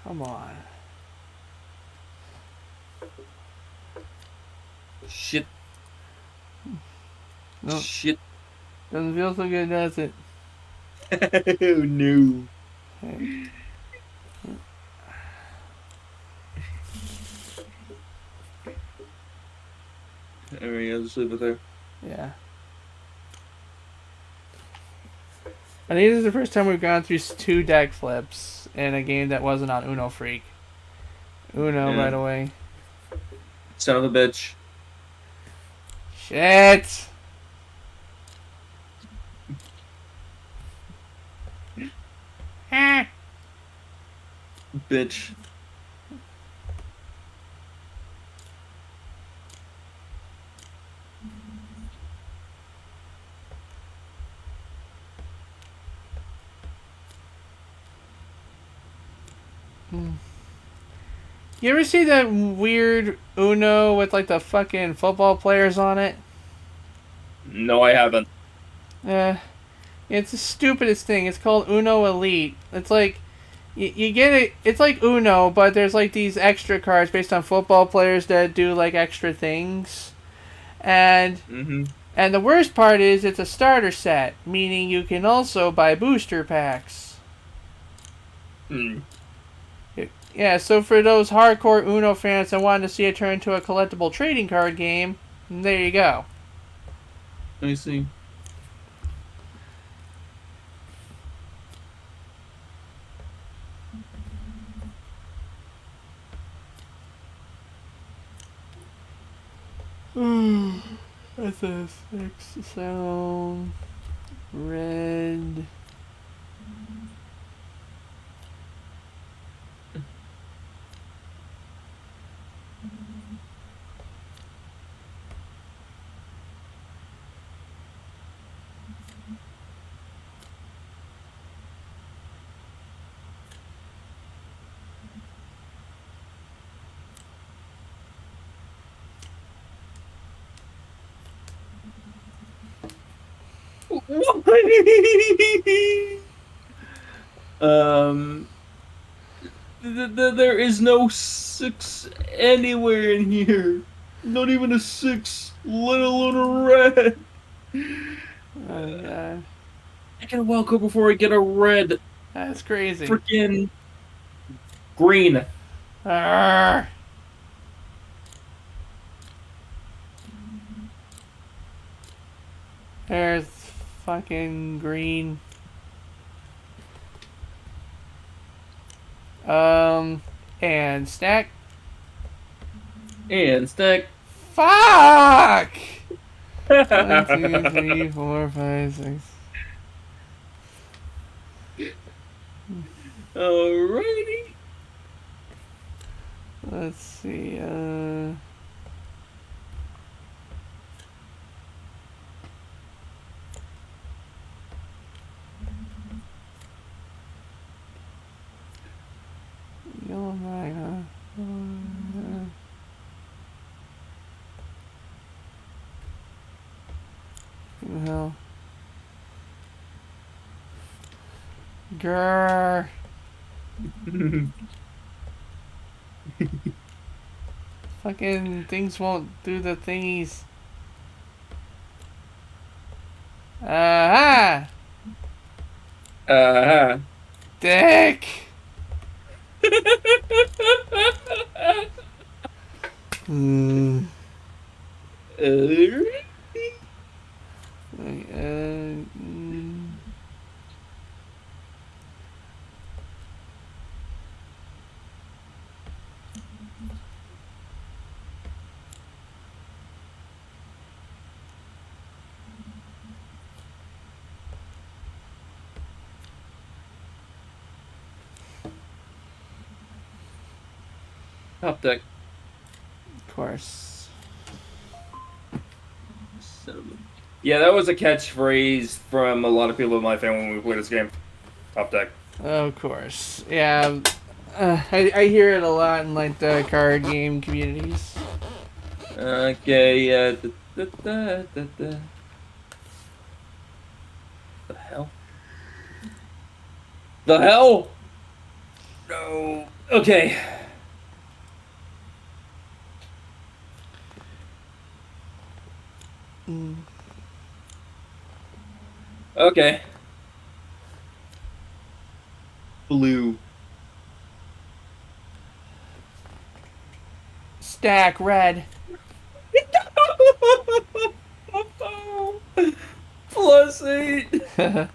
Come on. Shit. No, Shit. doesn't feel so good, does it? Oh no. Okay. Alright, I'll just leave it there. Yeah. I think this is the first time we've gone through 2 deck flips in a game that wasn't on Uno Freak. Uno, Yeah. by the way. Son of a bitch. Shit! Bitch. You ever see that weird Uno with like the fucking football players on it? No, I haven't. It's the stupidest thing. It's called Uno Elite. It's like you get it. It's like Uno, but there's like these extra cards based on football players that do like extra things, and and the worst part is it's a starter set, meaning you can also buy booster packs. Yeah, so for those hardcore Uno fans that wanted to see it turn into a collectible trading card game, there you go. Let me see. That's a 6 sound. Red. There is no 6 anywhere in here. Not even a 6, let alone a red. Oh god. I gotta walk up before I get a red. That's crazy. Freaking green. Arrgh. There's fucking green. And stack. And stack. Fuck! 1, 2, 3, 4, 5, 6. Alrighty. Let's see, Yellow mine, Who the hell? Grrr. Fucking things won't do the thingies. Aha! Dick! Hmm. Top deck. Of course. Yeah, that was a catchphrase from a lot of people in my family when we play this game. Top deck. Of course. Yeah. I hear it a lot in like the card game communities. Okay, The hell? The hell? No. Okay. Okay. Blue. Stack red. +8.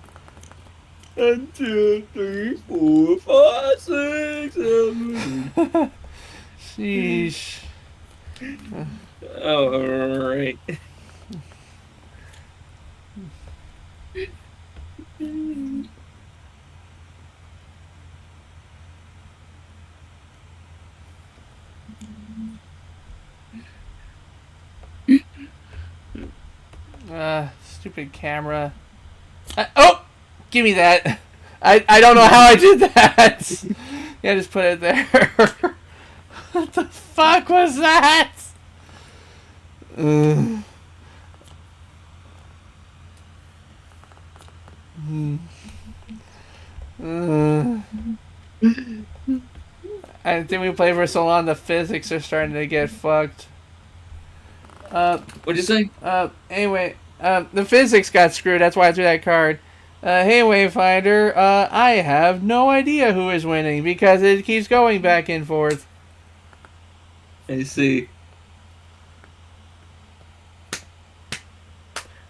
1, 2, 3, 4, 5, 6, 7. Sheesh. Alright. Stupid camera. Oh! Give me that. I don't know how I did that. Yeah, just put it there. What the fuck was that? I think we played for so long, the physics are starting to get fucked. What'd you say? Anyway, the physics got screwed. That's why I threw that card. Hey, Wayfinder. I have no idea who is winning because it keeps going back and forth. I see.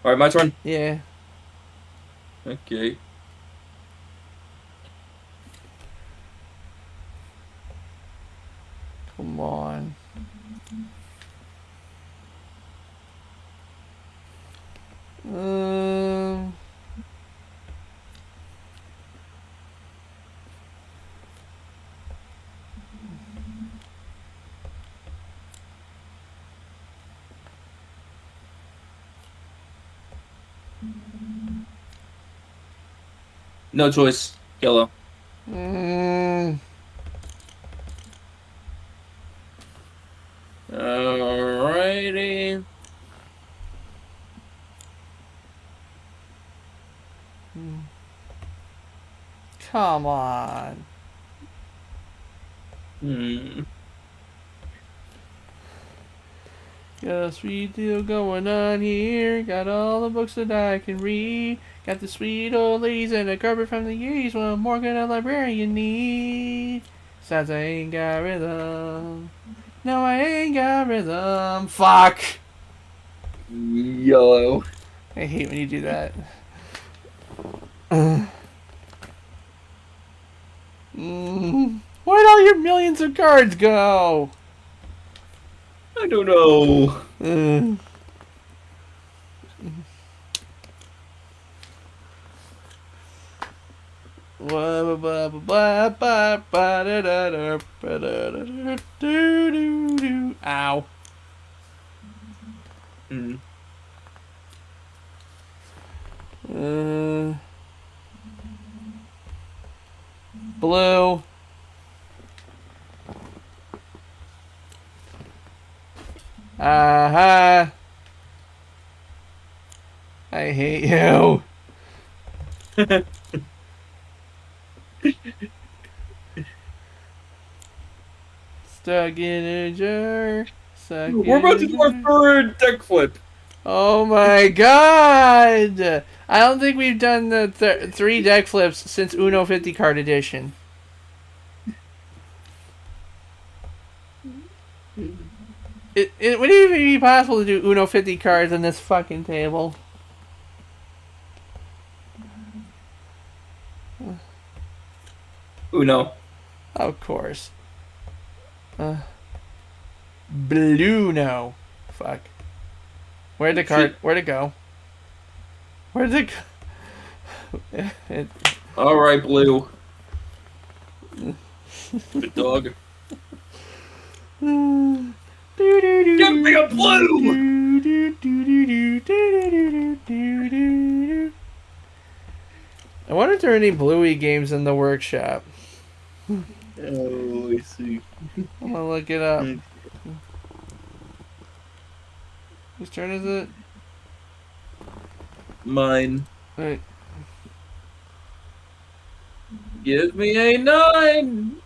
Alright, my turn. Yeah. Okay. Come on. No choice. Yellow. Alrighty. Come on. Got a sweet deal going on here. Got all the books that I can read. Got the sweet old ladies and a carpet from the 80s. What more can a librarian need? Besides, I ain't got rhythm. No, I ain't got rhythm. Fuck. Yellow. I hate when you do that. What millions of cards go? I don't know. Ow. Blue. I hate you. Stuck in a jar. We're about to do our third deck flip. Oh my god! I don't think we've done the 3 deck flips since Uno 50 card edition. It would even be possible to do Uno 50 cards on this fucking table. Uno. Of course. Blue no. Fuck. Where'd the card? Where'd it go? Where'd it go? Alright, Blue. Good dog. Give me a blue! I wonder if there are any Bluey games in the workshop. Oh, I see. I'm gonna look it up. Whose turn is it? Mine. Right. Give me a 9!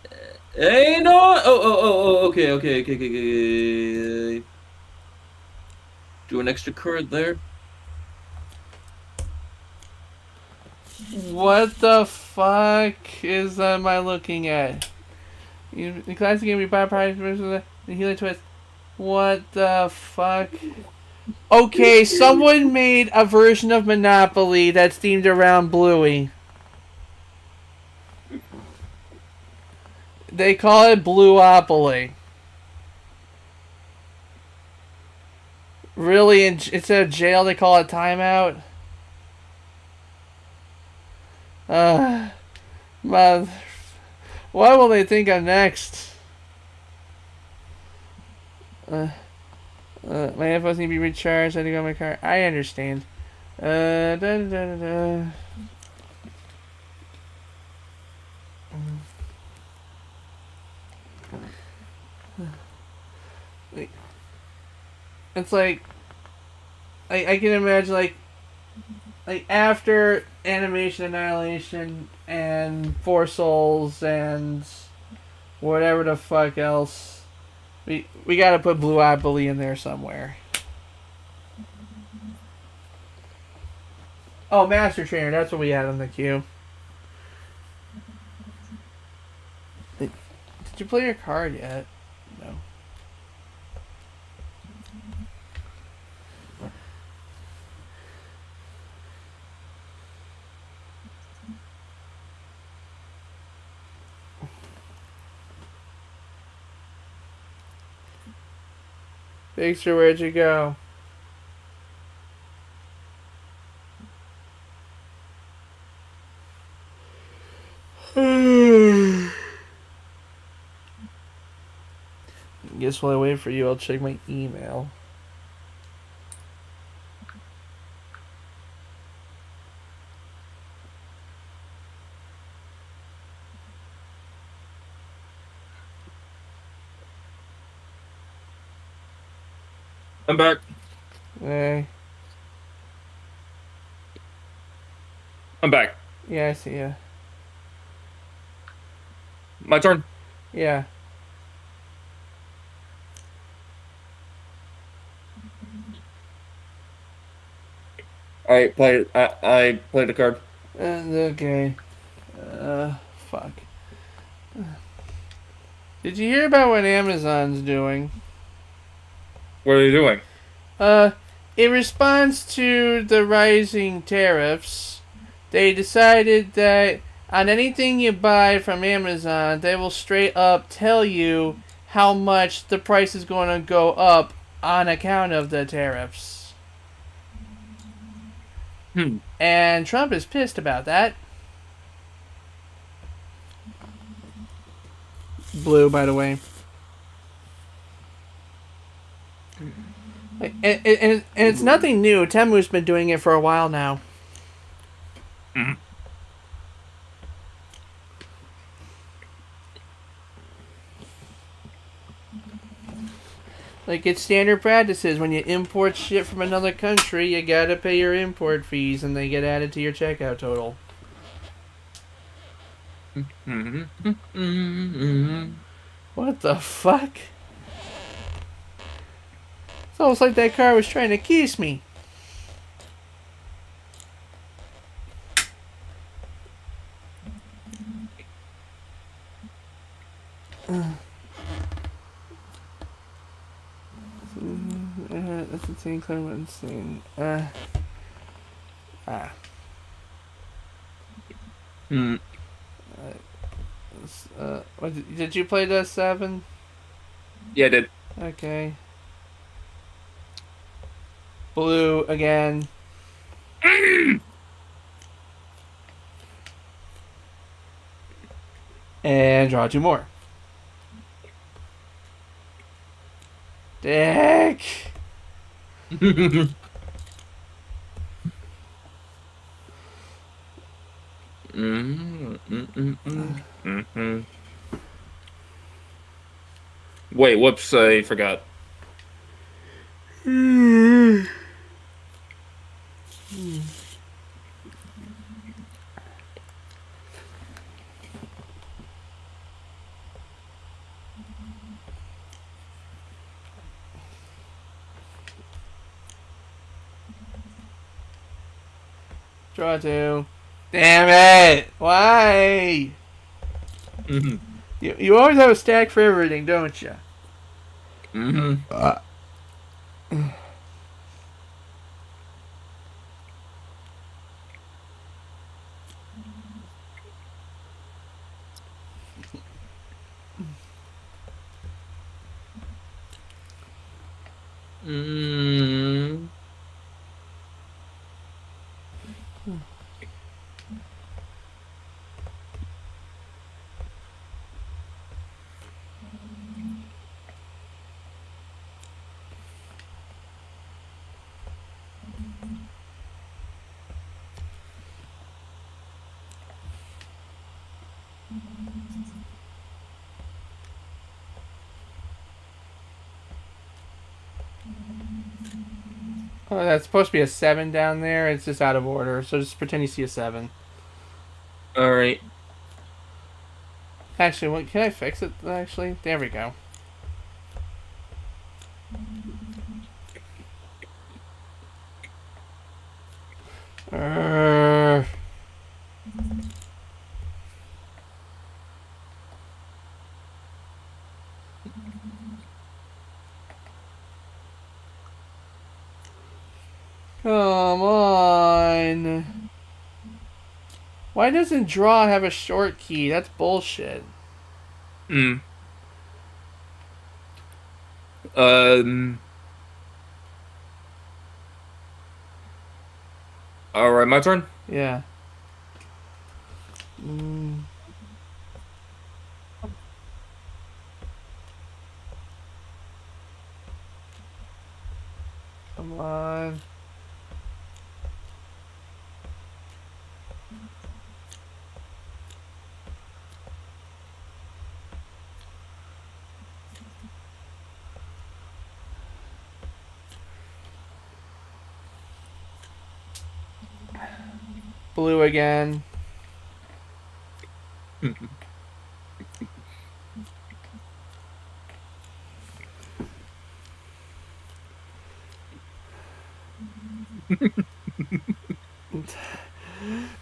A 9! Oh, okay. Do an extra card there. What the fuck am I looking at? The classic game we buy prize versus the Healing Twist. What the fuck? Okay, someone made a version of Monopoly that's themed around Bluey. They call it Blueopoly. Really, instead of jail, they call it timeout? Mother... What will they think I'm next? My headphones need to be recharged. I had to go in my car. I understand. It's like I can imagine like after Animation Annihilation and Four Souls and whatever the fuck else, we gotta put Blue Eye Bully in there somewhere. Oh, Master Trainer, that's what we had on the queue. Did you play your card yet? No. Victor, where'd you go? Guess while I wait for you, I'll check my email. I'm back. Hey. I'm back. Yeah, I see ya. My turn. Yeah. I played the card. Okay. Fuck. Did you hear about what Amazon's doing? What are you doing? In response to the rising tariffs, they decided that On anything you buy from Amazon, they will straight up tell you how much the price is going to go up on account of the tariffs. And Trump is pissed about that. Blue, by the way. And it's nothing new. Temu's been doing it for a while now. Like, it's standard practices. When you import shit from another country, you gotta pay your import fees, and they get added to your checkout total. What the fuck? It's almost like that car was trying to kiss me. That's insane. Clement insane. What did you play the 7? Yeah, I did. Okay. Blue again. And draw 2 more. Dick. Wait, whoops, I forgot. Draw 2. Damn it! Why? You always have a stack for everything, don't you? Oh, that's supposed to be a 7 down there. It's just out of order, so just pretend you see a 7. Alright. Actually, what, can I fix it, actually? There we go. Come on. Why doesn't draw have a short key? That's bullshit. Alright, my turn? Yeah. Come on. Blue again.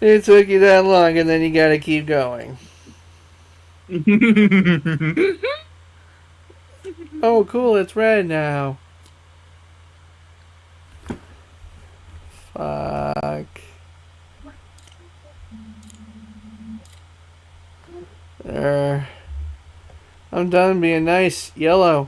It took you that long, and then you gotta keep going. Oh, cool, it's red now. Fuck. There. I'm done being nice. Yellow.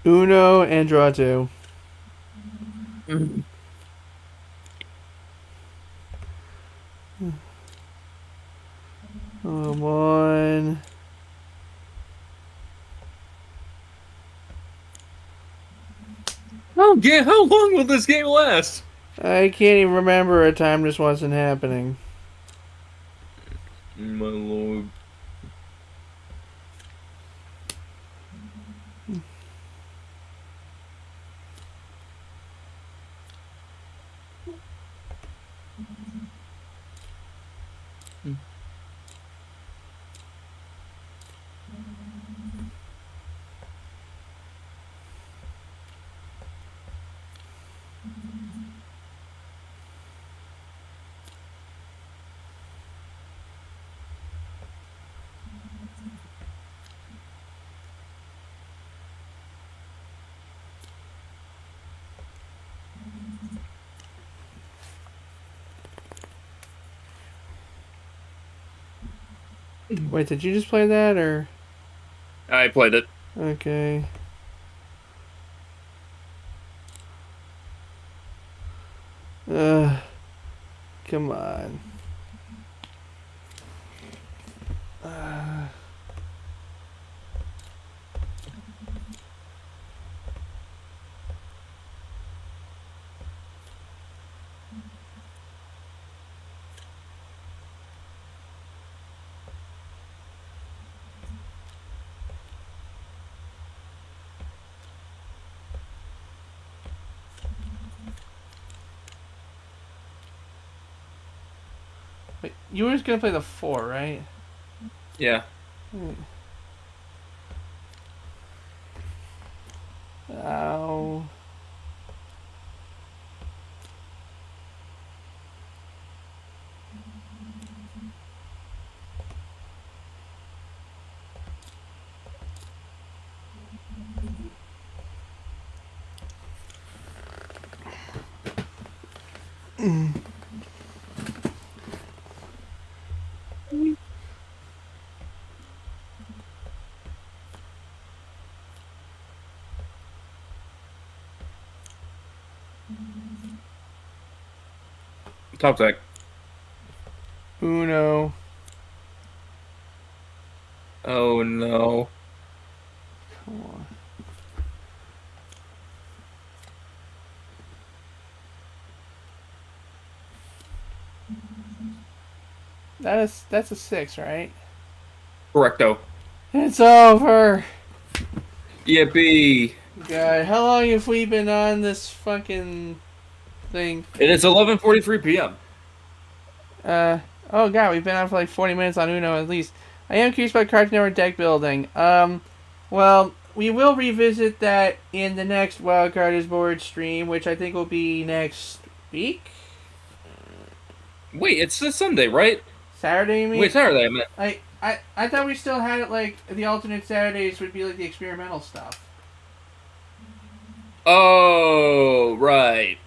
Uno and draw two. One. Okay, how long will this game last? I can't even remember a time this wasn't happening. My lord. Wait, did you just play that or? I played it. Okay. Come on. Wait, you were just gonna play the 4, right? Yeah. Ow. Top deck. Uno. Oh no. Come on. That's a 6, right? Correcto. It's over. Yippee. God, how long have we been on this fucking thing? It is 11:43 p.m. Oh god, we've been on for like 40 minutes on Uno at least. I am curious about Cartoon Network deck building. Well, we will revisit that in the next Wildcard is Board stream, which I think will be next week? Wait, it's a Sunday, right? Saturday, you mean? Wait, Saturday, I meant. I thought we still had it like the alternate Saturdays would be like the experimental stuff. Oh, right.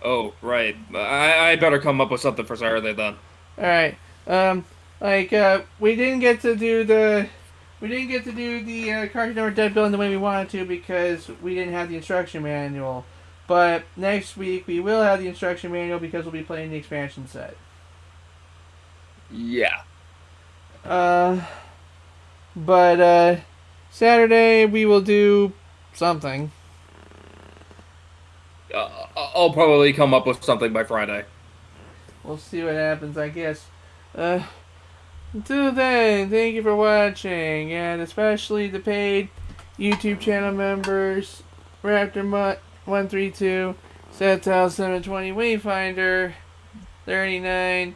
Oh, right. I better come up with something for Saturday then. Alright. We didn't get to do the Cartoon Network deck building the way we wanted to because we didn't have the instruction manual. But next week we will have the instruction manual because we'll be playing the expansion set. Yeah. But Saturday we will do something. I'll probably come up with something by Friday. we'll see what happens, I guess. Until then, thank you for watching, and especially the paid YouTube channel members, Raptor Mutt 132, Setal 720, Wayfinder 39,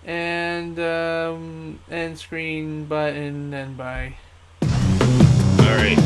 and end screen button, and bye. Alright.